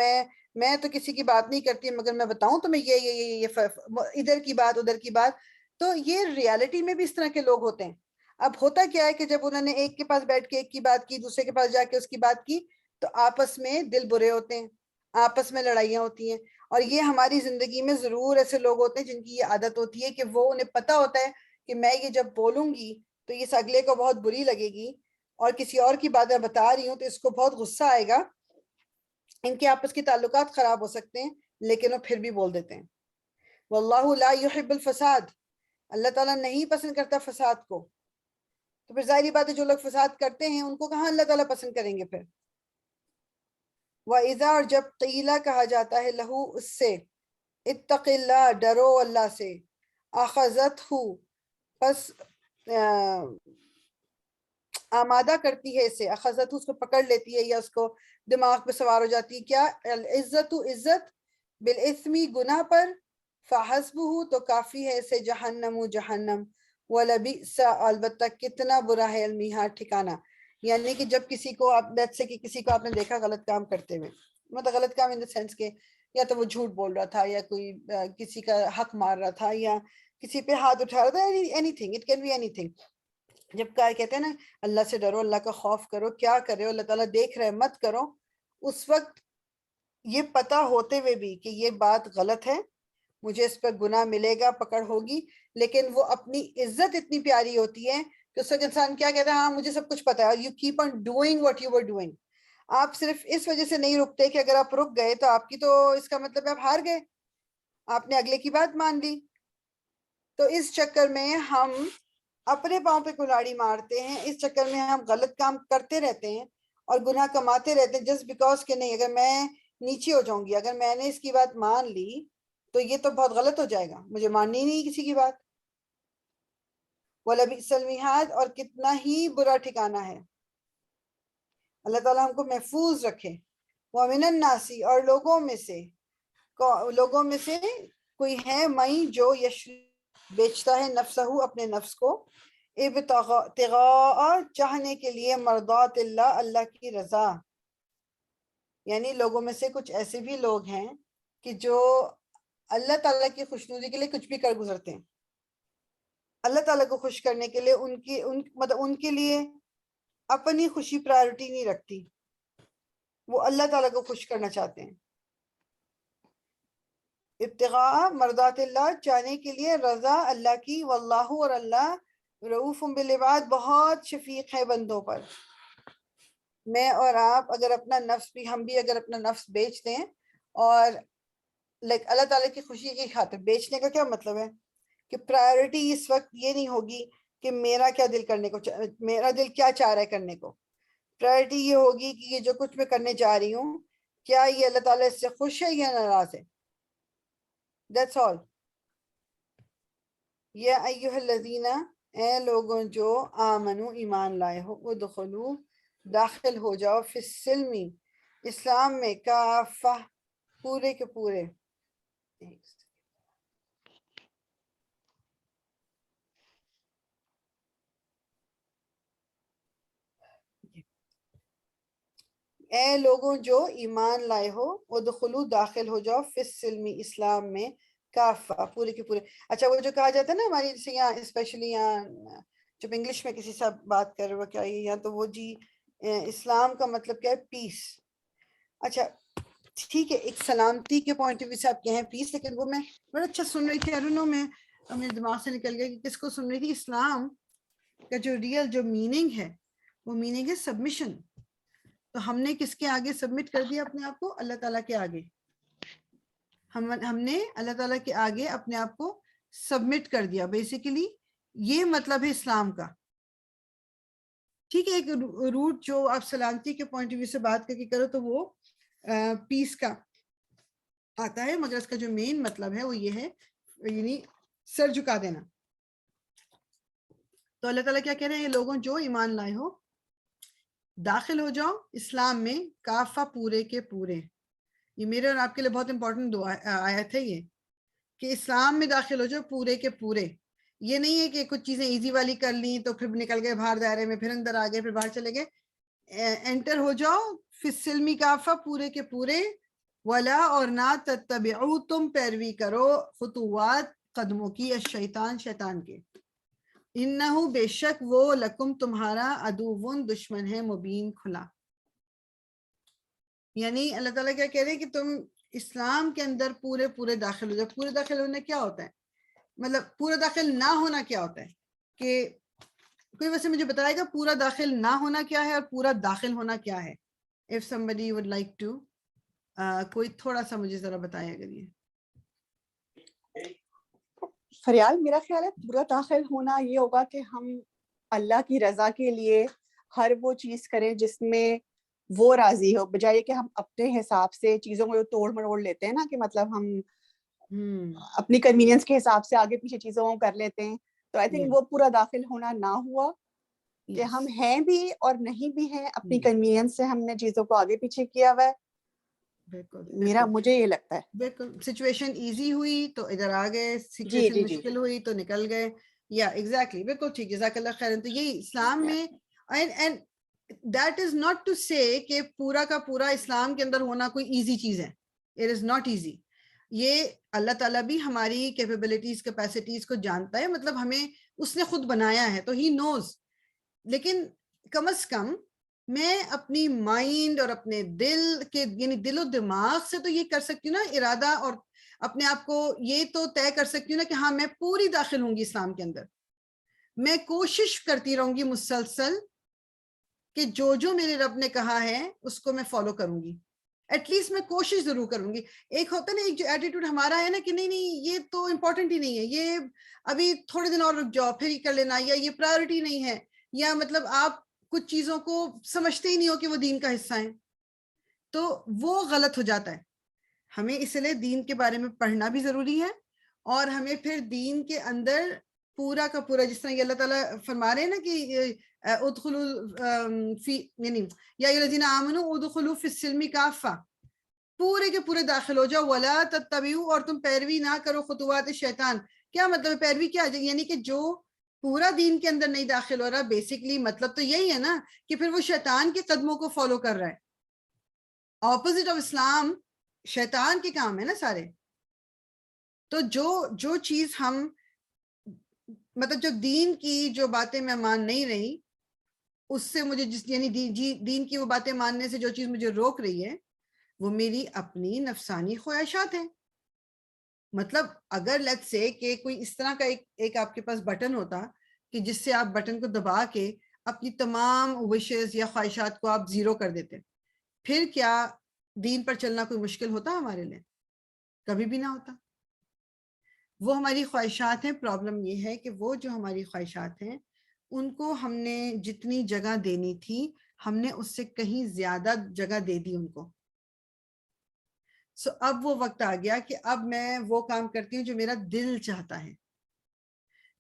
میں تو کسی کی بات نہیں کرتی مگر میں بتاؤں تو میں یہ ادھر کی بات ادھر کی بات. تو یہ ریالٹی میں بھی اس طرح کے لوگ ہوتے ہیں. اب ہوتا کیا ہے کہ جب انہوں نے ایک کے پاس بیٹھ کے ایک کی بات کی, دوسرے کے پاس جا کے اس کی بات کی, تو آپس میں دل برے ہوتے ہیں, آپس میں لڑائیاں ہوتی ہیں. اور یہ ہماری زندگی میں ضرور ایسے لوگ ہوتے ہیں جن کی یہ عادت ہوتی ہے کہ وہ انہیں پتہ ہوتا ہے کہ میں یہ جب بولوں گی تو یہ اگلے کو بہت بری لگے گی, اور کسی اور کی بات میں بتا رہی ہوں تو اس کو بہت غصہ آئے گا, ان کے آپس کے تعلقات خراب ہو سکتے ہیں, لیکن وہ پھر بھی بول دیتے ہیں. واللہ لا یحب الفساد اللہ تعالیٰ نہیں پسند کرتا فساد کو. تو پھر ظاہری بات ہے جو لوگ فساد کرتے ہیں ان کو کہاں اللہ تعالیٰ پسند کریں گے پھر. وَإِذَا اور جب قیلہ کہا جاتا ہے لہو اس سے, اتق اللہ ڈرو اللہ سے, اخذتہ پس آمادہ کرتی ہے اسے, اخذت اس کو پکڑ لیتی ہے یا اس کو دماغ پہ سوار ہو جاتی ہے. کیا العزت عزت بالاسمی گناہ پر, فحسبہ تو کافی ہے اسے, جہنم جہنم, ولبئس البتہ کتنا برا ہے, المیہاد ٹھکانہ. یعنی کہ جب کسی کو آپ لیٹس سے کہ کسی کو آپ نے دیکھا غلط کام کرتے ہوئے, مطلب غلط کام ان دا سینس کہ یا تو وہ جھوٹ بول رہا تھا یا کوئی کسی کا حق مار رہا تھا یا کسی پہ ہاتھ اٹھا رہا تھا, anything, it can be anything. جب کہتے ہیں نا اللہ سے ڈرو, اللہ کا خوف کرو, کیا کر رہے ہو اللہ تعالیٰ دیکھ رہے مت کرو, اس وقت یہ پتا ہوتے ہوئے بھی کہ یہ بات غلط ہے, مجھے اس پر گناہ ملے گا, پکڑ ہوگی, لیکن وہ اپنی عزت اتنی پیاری ہوتی ہے کہ اس وقت انسان کیا کہتا ہے, ہاں مجھے سب کچھ پتا ہے, you keep on doing what you were doing. آپ صرف اس وجہ سے نہیں رکتے کہ اگر آپ رک گئے تو آپ کی تو اس کا مطلب آپ ہار گئے, آپ نے اگلے کی بات مان لی. تو اس چکر میں ہم اپنے پاؤں پہ کلاڑی مارتے ہیں, اس چکر میں ہم غلط کام کرتے رہتے ہیں اور گناہ کماتے رہتے ہیں, جسٹ بیکاز کہ نہیں اگر میں نیچے ہو جاؤں گی, اگر میں نے اس کی بات مان لی تو یہ تو بہت غلط ہو جائے گا, مجھے ماننی نہیں کسی کی بات. وَلَبِئْسَ الْمِہَادُ اور کتنا ہی برا ٹھکانہ ہے. اللہ تعالیٰ ہم کو محفوظ رکھے. وَمِنَ النَّاسِ اور لوگوں میں سے کوئی ہے مئی جو بیچتا ہے نفسہ اپنے نفس کو, ابتغاء چاہنے کے لیے, مرضات اللہ اللہ کی رضا. یعنی لوگوں میں سے کچھ ایسے بھی لوگ ہیں کہ جو اللہ تعالیٰ کی خوشنودی کے لیے کچھ بھی کر گزرتے ہیں. اللہ تعالیٰ کو خوش کرنے کے لیے ان کے لیے اپنی خوشی پرائیورٹی نہیں رکھتی, وہ اللہ تعالیٰ کو خوش کرنا چاہتے ہیں. ابتغاء مرضات اللہ چاہنے کے لیے, رضا اللہ کی, واللہ اور اللہ رؤوف بالعباد بہت شفیق ہے بندوں پر. میں اور آپ اگر اپنا نفس بھی, ہم بھی اگر اپنا نفس بیچ دیں, اور اللہ تعالیٰ کی خوشی کی خاطر, بیچنے کا کیا مطلب ہے کہ پرائیورٹی اس وقت یہ نہیں ہوگی کہ میرا کیا دل کرنے کو, میرا دل کیا چاہ رہا ہے کرنے کو. پرائیورٹی یہ ہوگی کہ یہ جو کچھ میں کرنے جا رہی ہوں کیا یہ اللہ تعالیٰ اس سے خوش ہے یا ناراض ہے. That's all. یا ایہا الذین اے لوگوں جو آمنو ایمان لائے ہو, ادخلو داخل ہو جاؤ, فی السلم اسلام میں, کافہ پورے کے پورے. اے لوگوں جو ایمان لائے ہو ادخلو داخل ہو جاؤ فی السلم اسلام میں کافہ پورے کے پورے. اچھا وہ جو کہا جاتا ہے نا ہماری جیسے یہاں اسپیشلی یہاں جب انگلش میں کسی سے بات کر رہے ہو کیا یہاں تو وہ جی اسلام کا مطلب کیا ہے پیس. اچھا ٹھیک ہے ایک سلامتی کے پوائنٹ آف ویو سے آپ کہیں پیس لیکن وہ میں بڑا اچھا سن رہی تھی ارنو میں میرے دماغ سے نکل گیا کہ کس کو سن رہی تھی. اسلام کا جو ریئل جو میننگ ہے وہ میننگ ہے سبمیشن. تو ہم نے کس کے آگے سبمٹ کر دیا اپنے آپ کو؟ اللہ تعالیٰ کے آگے. ہم نے اللہ تعالیٰ کے آگے اپنے آپ کو سبمٹ کر دیا. بیسیکلی یہ مطلب ہے اسلام کا. ٹھیک ہے ایک روٹ جو آپ سلامتی کے پوائنٹ آف ویو سے بات کر کے کرو تو وہ پیس کا آتا ہے مگر اس کا جو مین مطلب ہے وہ یہ ہے یعنی سر جھکا دینا. تو اللہ تعالیٰ کیا کہہ رہے ہیں لوگوں جو ایمان لائے ہو داخل ہو جاؤ اسلام میں کافہ پورے کے پورے. یہ میرے اور آپ کے لیے بہت امپورٹنٹ آیت ہے یہ کہ اسلام میں داخل ہو جاؤ پورے کے پورے. یہ نہیں ہے کہ کچھ چیزیں ایزی والی کر لیں تو پھر نکل گئے باہر دائرے میں پھر اندر آ گئے پھر باہر چلے گئے. انٹر ہو جاؤ فی السلم کافہ پورے کے پورے. ولا اور نہ تتبعوا تم پیروی کرو خطوات قدموں کی الشیطان شیطان کے. انہو بے شک وہ لکم تمہارا عدوٌ دشمن ہے مبین کھلا. یعنی اللہ تعالیٰ کیا کہہ رہے ہیں کہ تم اسلام کے اندر پورے پورے داخل ہو جاؤ. پورے داخل ہونا کیا ہوتا ہے مطلب پورا داخل نہ ہونا کیا ہوتا ہے کہ کوئی ویسے مجھے بتائے گا پورا داخل نہ ہونا کیا ہے اور پورا داخل ہونا کیا ہے؟ if somebody would like to کوئی تھوڑا سا مجھے ذرا بتائے اگر یہ فریال. میرا خیال ہے پورا داخل ہونا یہ ہوگا کہ ہم اللہ کی رضا کے لیے ہر وہ چیز کریں جس میں وہ راضی ہو بجائے کہ ہم اپنے حساب سے چیزوں کو توڑ مروڑ لیتے ہیں نا کہ مطلب ہم اپنی کنوینئنس کے حساب سے آگے پیچھے چیزوں کو کر لیتے ہیں. تو آئی تھنک وہ پورا داخل ہونا نہ ہوا کہ ہم ہیں بھی اور نہیں بھی ہیں اپنی کنوینئنس سے ہم نے چیزوں کو آگے پیچھے کیا ہوا ہے. میرا مجھے یہ لگتا ہے بالکل سچویشن ایزی ہوئی تو ادھر آ گئے سچویشن مشکل ہوئی تو نکل گئے. یا ایگزیکٹلی بالکل ٹھیک جزاک اللہ خیر. تو یہی اسلام میں and that is not to say کہ پورا کا پورا اسلام کے اندر ہونا کوئی ایزی چیز ہے. It is not easy. یہ اللہ تعالیٰ بھی ہماری کیپیبلٹیز کیپیسٹیز کو جانتا ہے مطلب ہمیں اس نے خود بنایا ہے تو ہی نوز. لیکن کم از کم میں اپنی مائنڈ اور اپنے دل کے یعنی دل و دماغ سے تو یہ کر سکتی ہوں نا ارادہ اور اپنے آپ کو یہ تو طے کر سکتی ہوں نا کہ ہاں میں پوری داخل ہوں گی اسلام کے اندر. میں کوشش کرتی رہوں گی مسلسل کہ جو جو میرے رب نے کہا ہے اس کو میں فالو کروں گی. ایٹ لیسٹ میں کوشش ضرور کروں گی. ایک ہوتا ہے نا ایک جو ایٹیٹیوڈ ہمارا ہے نا کہ نہیں یہ تو امپورٹنٹ ہی نہیں ہے, یہ ابھی تھوڑے دن اور رک جاؤ پھر ہی کر لینا, یا یہ پرائیورٹی نہیں ہے, یا مطلب آپ کچھ چیزوں کو سمجھتے ہی نہیں ہو کہ وہ دین کا حصہ ہیں, تو وہ غلط ہو جاتا ہے. ہمیں اس لیے دین کے بارے میں پڑھنا بھی ضروری ہے اور ہمیں پھر دین کے اندر پورا کا پورا جس طرح یہ اللہ تعالیٰ فرما رہے ہیں نا کہ ادخلوا فی یعنی یا ایھا الذین آمنوا ادخلوا فی السلم کافہ, پورے کے پورے داخل ہو جاؤ. ولا تتبعوا اور تم پیروی نہ کرو خطوات شیطان. کیا مطلب ہے پیروی کیا؟ یعنی کہ جو پورا دین کے اندر نہیں داخل ہو رہا, بیسیکلی مطلب تو یہی ہے نا کہ پھر وہ شیطان کے قدموں کو فالو کر رہا ہے. اپوزٹ آف اسلام شیطان کے کام ہے نا سارے. تو جو چیز ہم مطلب جو دین کی جو باتیں میں مان نہیں رہی اس سے مجھے یعنی دین کی وہ باتیں ماننے سے جو چیز مجھے روک رہی ہے وہ میری اپنی نفسانی خواہشات ہیں. مطلب اگر لیٹس سے کہ کوئی اس طرح کا ایک آپ کے پاس بٹن ہوتا کہ جس سے آپ بٹن کو دبا کے اپنی تمام وشز یا خواہشات کو آپ زیرو کر دیتے, پھر کیا دین پر چلنا کوئی مشکل ہوتا ہمارے لیے؟ کبھی بھی نہ ہوتا. وہ ہماری خواہشات ہیں. پرابلم یہ ہے کہ وہ جو ہماری خواہشات ہیں ان کو ہم نے جتنی جگہ دینی تھی ہم نے اس سے کہیں زیادہ جگہ دے دی ان کو. اب وہ وقت آ گیا کہ اب میں وہ کام کرتی ہوں جو میرا دل چاہتا ہے.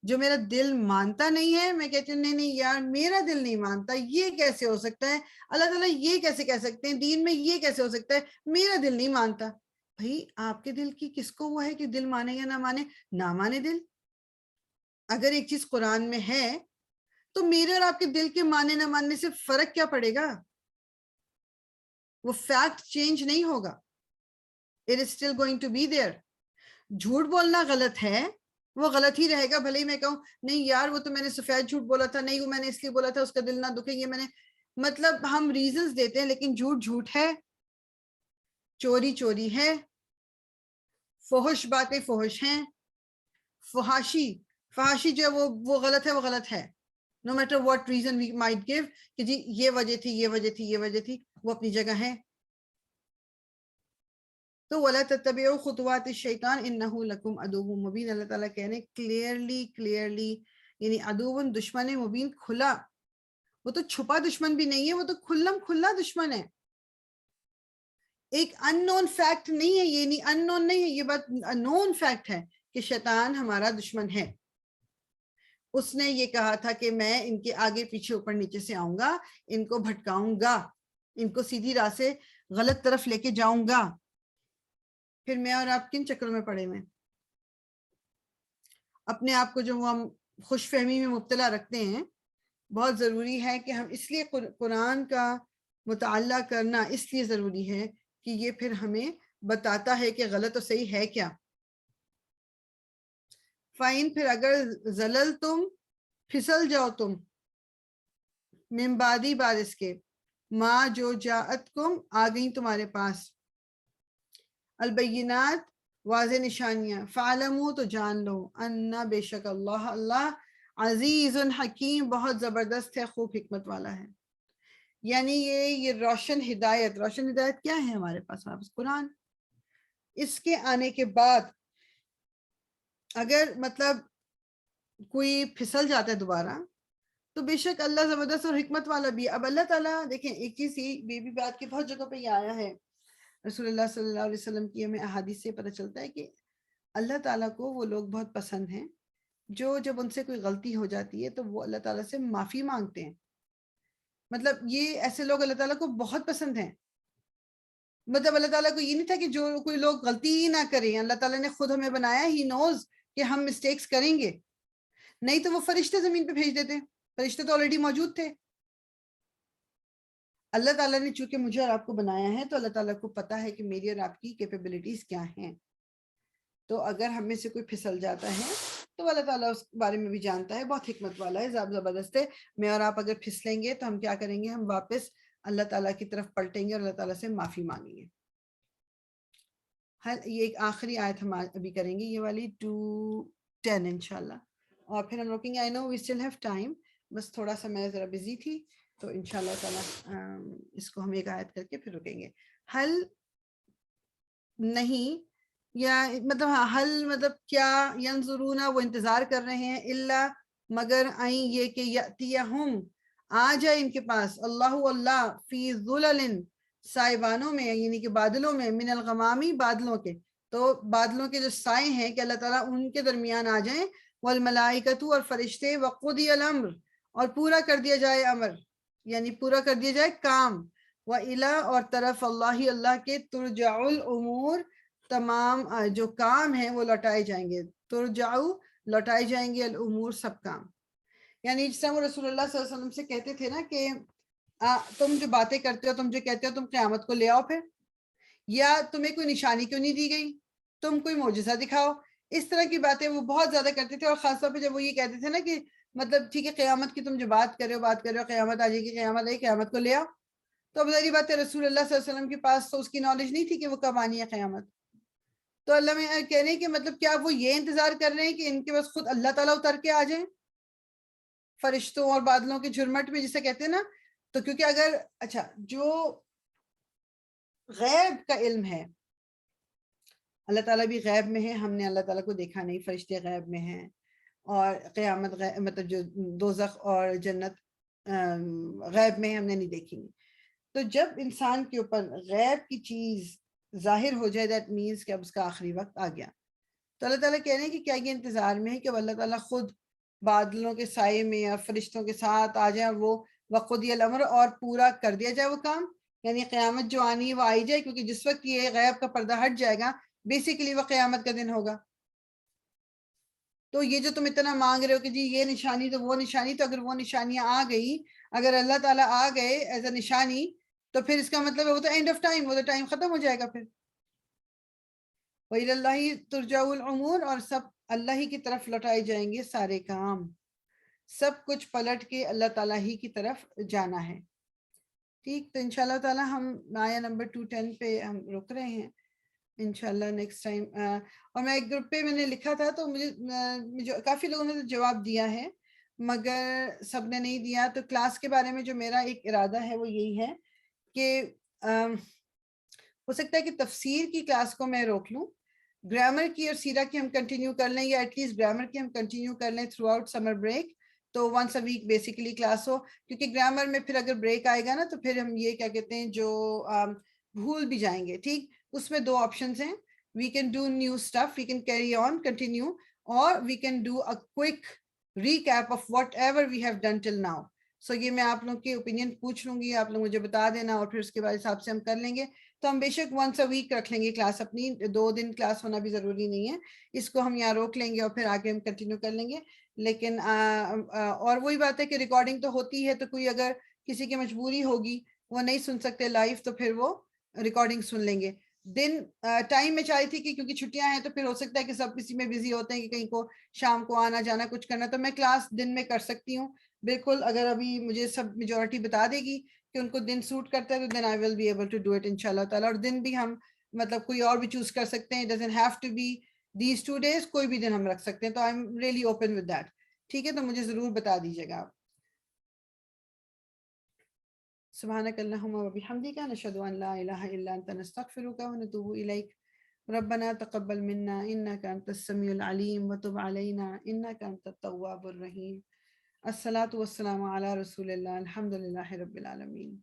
جو میرا دل مانتا نہیں ہے میں کہتی ہوں نہیں یار میرا دل نہیں مانتا, یہ کیسے ہو سکتا ہے, اللہ تعالیٰ یہ کیسے کہہ سکتے ہیں, دین میں یہ کیسے ہو سکتا ہے, میرا دل نہیں مانتا. بھائی آپ کے دل کی کس کو وہ ہے کہ دل مانے یا نہ مانے دل. اگر ایک چیز قرآن میں ہے تو میرے اور آپ کے دل کے ماننے نہ ماننے سے فرق کیا پڑے گا؟ وہ فیکٹ چینج نہیں ہوگا. It is still going to be there. جھوٹ بولنا غلط ہے, وہ غلط ہی رہے گا, بھلے ہی میں کہوں نہیں یار وہ تو میں نے سفید جھوٹ بولا تھا, نہیں وہ میں نے اس لیے بولا تھا اس کا دل نہ دکھے, یہ میں نے, مطلب ہم ریزنز دیتے ہیں, لیکن جھوٹ جھوٹ ہے, چوری چوری ہے, فحش باتیں فحش ہیں, فحاشی جو ہے وہ غلط ہے, وہ غلط ہے, no matter what reason we might give کہ جی یہ وجہ تھی, یہ وجہ تھی, یہ وجہ تھی, وہ اپنی جگہ ہے. تو وَلَا تَتَّبِعُوا خُطُوَاتِ الشَّيْطَانِ إِنَّهُ لَكُمْ عَدُوٌّ مُبِينٌ. اللہ تعالیٰ کہنے کلیئرلی یعنی عدوٌ دشمن مبین, کھلا, وہ تو چھپا دشمن بھی نہیں ہے, وہ تو کھلم کھلا دشمن ہے. ایک ان نون فیکٹ نہیں ہے, یہ نہیں ان نون نہیں ہے, یہ بات نون فیکٹ ہے کہ شیطان ہمارا دشمن ہے. اس نے یہ کہا تھا کہ میں ان کے آگے پیچھے اوپر نیچے سے آؤں گا, ان کو بھٹکاؤں گا, ان کو سیدھی راہ سے غلط طرف لے کے جاؤں گا. پھر میں اور آپ کن چکروں میں پڑے ہوئے, اپنے آپ کو جو ہم خوش فہمی میں مبتلا رکھتے ہیں. بہت ضروری ہے کہ ہم اس لیے قرآن کا مطالعہ کرنا اس لیے ضروری ہے کہ یہ پھر ہمیں بتاتا ہے کہ غلط اور صحیح ہے کیا. فائن, پھر اگر زلل تم, پھسل جاؤ تم, من بعدی بعد اس کے, ما جو جاءتکم آ گئی تمہارے پاس, البینات واضح نشانیاں, فعلموا تو جان لو, انا بے شک اللہ عزیز حکیم بہت زبردست ہے, خوب حکمت والا ہے. یعنی یہ روشن ہدایت کیا ہے ہمارے پاس قرآن. اس کے آنے کے بعد اگر مطلب کوئی پھسل جاتا ہے دوبارہ تو بے شک اللہ زبردست اور حکمت والا بھی. اب اللہ تعالیٰ دیکھیں ایک چیز یہ بھی بات کی بہت جگہ پہ یہ آیا ہے, رسول اللہ صلی اللہ علیہ وسلم کی ہمیں احادیث سے پتہ چلتا ہے کہ اللہ تعالیٰ کو وہ لوگ بہت پسند ہیں جو جب ان سے کوئی غلطی ہو جاتی ہے تو وہ اللہ تعالیٰ سے معافی مانگتے ہیں. مطلب یہ ایسے لوگ اللہ تعالیٰ کو بہت پسند ہیں. مطلب اللہ تعالیٰ کو یہ نہیں تھا کہ جو کوئی لوگ غلطی ہی نہ کریں, اللہ تعالیٰ نے خود ہمیں بنایا, ہی نوز کہ ہم مسٹیکس کریں گے, نہیں تو وہ فرشتے زمین پہ بھیج دیتے, فرشتے تو آلریڈی موجود تھے. اللہ تعالیٰ نے چونکہ مجھے اور آپ کو بنایا ہے تو اللہ تعالیٰ کو پتا ہے کہ میری اور آپ کی کیپیبلٹیز کیا ہیں. تو اگر ہم میں سے کوئی پھسل جاتا ہے تو اللہ تعالیٰ اس بارے میں بھی جانتا ہے, بہت حکمت والا ہے, زبردست ہے. میں اور آپ اگر پھسلیں گے تو ہم کیا کریں گے, ہم واپس اللہ تعالیٰ کی طرف پلٹیں گے اور اللہ تعالیٰ سے معافی مانگیں گے. یہ ایک آخری آیت ہم ابھی کریں گے, یہ والی 2:10 انشاءاللہ, اور پھر ہم روکیں گے. I know we still have time, بس تھوڑا سا میں ذرا بزی تھی, تو انشاءاللہ تعالیٰ اس کو ہم ایک آیت کر کے پھر رکیں گے. حل نہیں, یا مطلب حل مطلب کیا, ینظرون وہ انتظار کر رہے ہیں, الا مگر آئیں یہ کہ یاتیہم آ جائے ان کے پاس, اللہ فی ظلل سائبانوں میں, یعنی کہ بادلوں میں, من الغمامی بادلوں کے, تو بادلوں کے جو سائے ہیں کہ اللہ تعالیٰ ان کے درمیان آ جائیں, والملائکۃ اور فرشتے, وقضی الامر اور پورا کر دیا جائے امر, یعنی پورا کر دیا جائے کام, وَإِلَىٰ اور طرف اللہ کے, ترجع الامور تمام جو کام ہیں وہ لوٹائے جائیں گے, ترجعو لوٹائے جائیں گے, الامور سب کام. یعنی جس طرح وہ رسول اللہ صلی اللہ علیہ وسلم سے کہتے تھے نا کہ تم جو باتیں کرتے ہو, تم جو کہتے ہو تم قیامت کو لے آؤ پھر, یا تمہیں کوئی نشانی کیوں نہیں دی گئی, تم کوئی معجزہ دکھاؤ. اس طرح کی باتیں وہ بہت زیادہ کرتے تھے, اور خاص طور پہ جب وہ یہ کہتے تھے نا کہ مطلب ٹھیک ہے قیامت کی تم جو بات کر رہے ہو قیامت آ جائے گی, قیامت آئی, قیامت کو لے آؤ. تو اب ظاہری بات ہے رسول اللہ صلی اللہ علیہ وسلم کے پاس تو اس کی نالج نہیں تھی کہ وہ کب آنی ہے قیامت. تو اللہ میں کہہ رہے ہیں کہ مطلب کیا وہ یہ انتظار کر رہے ہیں کہ ان کے پاس خود اللہ تعالیٰ اتر کے آ جائیں فرشتوں اور بادلوں کے جھرمٹ میں, جسے کہتے ہیں نا. تو کیونکہ اگر اچھا جو غیب کا علم ہے, اللہ تعالیٰ بھی غیب میں ہے, ہم نے اللہ تعالیٰ کو دیکھا نہیں, فرشتے غیب میں ہیں, اور قیامت مطلب جو دوزخ اور جنت غیب میں ہم نے نہیں دیکھی. تو جب انسان کے اوپر غیب کی چیز ظاہر ہو جائے, دیٹ مینس کہ اب اس کا آخری وقت آ گیا. تو اللہ تعالیٰ کہہ رہے ہیں کہ کیا یہ انتظار میں ہے کہ اللہ تعالیٰ خود بادلوں کے سائے میں یا فرشتوں کے ساتھ آ جائے, وہ وقضی الامر اور پورا کر دیا جائے وہ کام, یعنی قیامت جو آنی ہے وہ آئی جائے, کیونکہ جس وقت یہ غیب کا پردہ ہٹ جائے گا بیسیکلی وہ قیامت کا دن ہوگا. تو یہ جو تم اتنا مانگ رہے ہو کہ جی یہ نشانی تو وہ نشانی, تو اگر وہ نشانیاں آ گئی, اگر اللہ تعالیٰ آ گئے ایز اے نشانی, تو پھر اس کا مطلب ہے وہ تو اینڈ آف ٹائم، وہ تو ٹائم ختم ہو جائے گا پھر. وَإِلَى اللَّهِ تُرْجَعُ الْأُمُورُ، اور سب اللہ ہی کی طرف لوٹائے جائیں گے سارے کام، سب کچھ پلٹ کے اللہ تعالیٰ ہی کی طرف جانا ہے. ٹھیک، تو انشاءاللہ تعالیٰ ہم آیا نمبر 210 پہ ہم رک رہے ہیں انشاءاللہ نیکسٹ ٹائم. اور میں ایک گروپ پہ میں نے لکھا تھا تو مجھے کافی لوگوں نے تو جواب دیا ہے مگر سب نے نہیں دیا. تو کلاس کے بارے میں جو میرا ایک ارادہ ہے وہ یہی ہے کہ ہو سکتا ہے کہ تفسیر کی کلاس کو میں روک لوں، گرامر کی اور سیرہ کی ہم کنٹینیو کر لیں، یا ایٹ لیسٹ گرامر کی ہم کنٹینیو کر لیں تھرو آؤٹ سمر بریک. تو once a week basically class ہو، کیونکہ گرامر میں پھر اگر بریک آئے گا نا تو پھر ہم یہ کیا کہتے ہیں جو بھول بھی جائیں گے. ٹھیک، اس میں 2 آپشنز ہیں، we can do new stuff, we can carry on continue, اور we can do a quick recap of whatever we have done till now. So یہ میں آپ لوگوں کی اوپینین پوچھ لوں گی، آپ لوگ مجھے بتا دینا، اور پھر اس کے بعد حساب سے ہم کر لیں گے. تو ہم بے شک ونس اے ویک رکھ لیں گے کلاس اپنی، 2 دن کلاس ہونا بھی ضروری نہیں ہے. اس کو ہم یہاں روک لیں گے اور پھر آگے ہم کنٹینیو کر لیں گے. لیکن اور وہی بات ہے کہ ریکارڈنگ تو ہوتی ہے، تو کوئی اگر کسی کی مجبوری ہوگی وہ نہیں سن سکتے لائیو تو پھر وہ ریکارڈنگ سن لیں گے. دن ٹائم میں چاہی تھی کہ کیونکہ چھٹیاں ہیں تو پھر ہو سکتا ہے کہ سب کسی میں بزی ہوتے ہیں کہ کہیں کو شام کو آنا جانا کچھ کرنا، تو میں کلاس دن میں کر سکتی ہوں بالکل. اگر ابھی مجھے سب میجورٹی بتا دے گی کہ ان کو دن سوٹ کرتا ہے تو then I will be able to do it انشاءاللہ تعالیٰ. اور دن بھی ہم مطلب کوئی اور بھی چوز کر سکتے ہیں، doesn't have to be these 2 days، کوئی بھی دن ہم رکھ سکتے ہیں. تو I am really open with that. ٹھیک ہے، تو مجھے ضرور بتا دیجیے گا آپ. سبحانک اللہم و بحمدک، نشہد ان لا الہ الا انت، نستغفرک و نتوب الیک. ربنا تقبل منا انک انت السمیع العلیم وتب علینا انک انت التواب الرحیم. الصلاۃ والسلام علی رسول اللہ، الحمد للہ رب العالمین.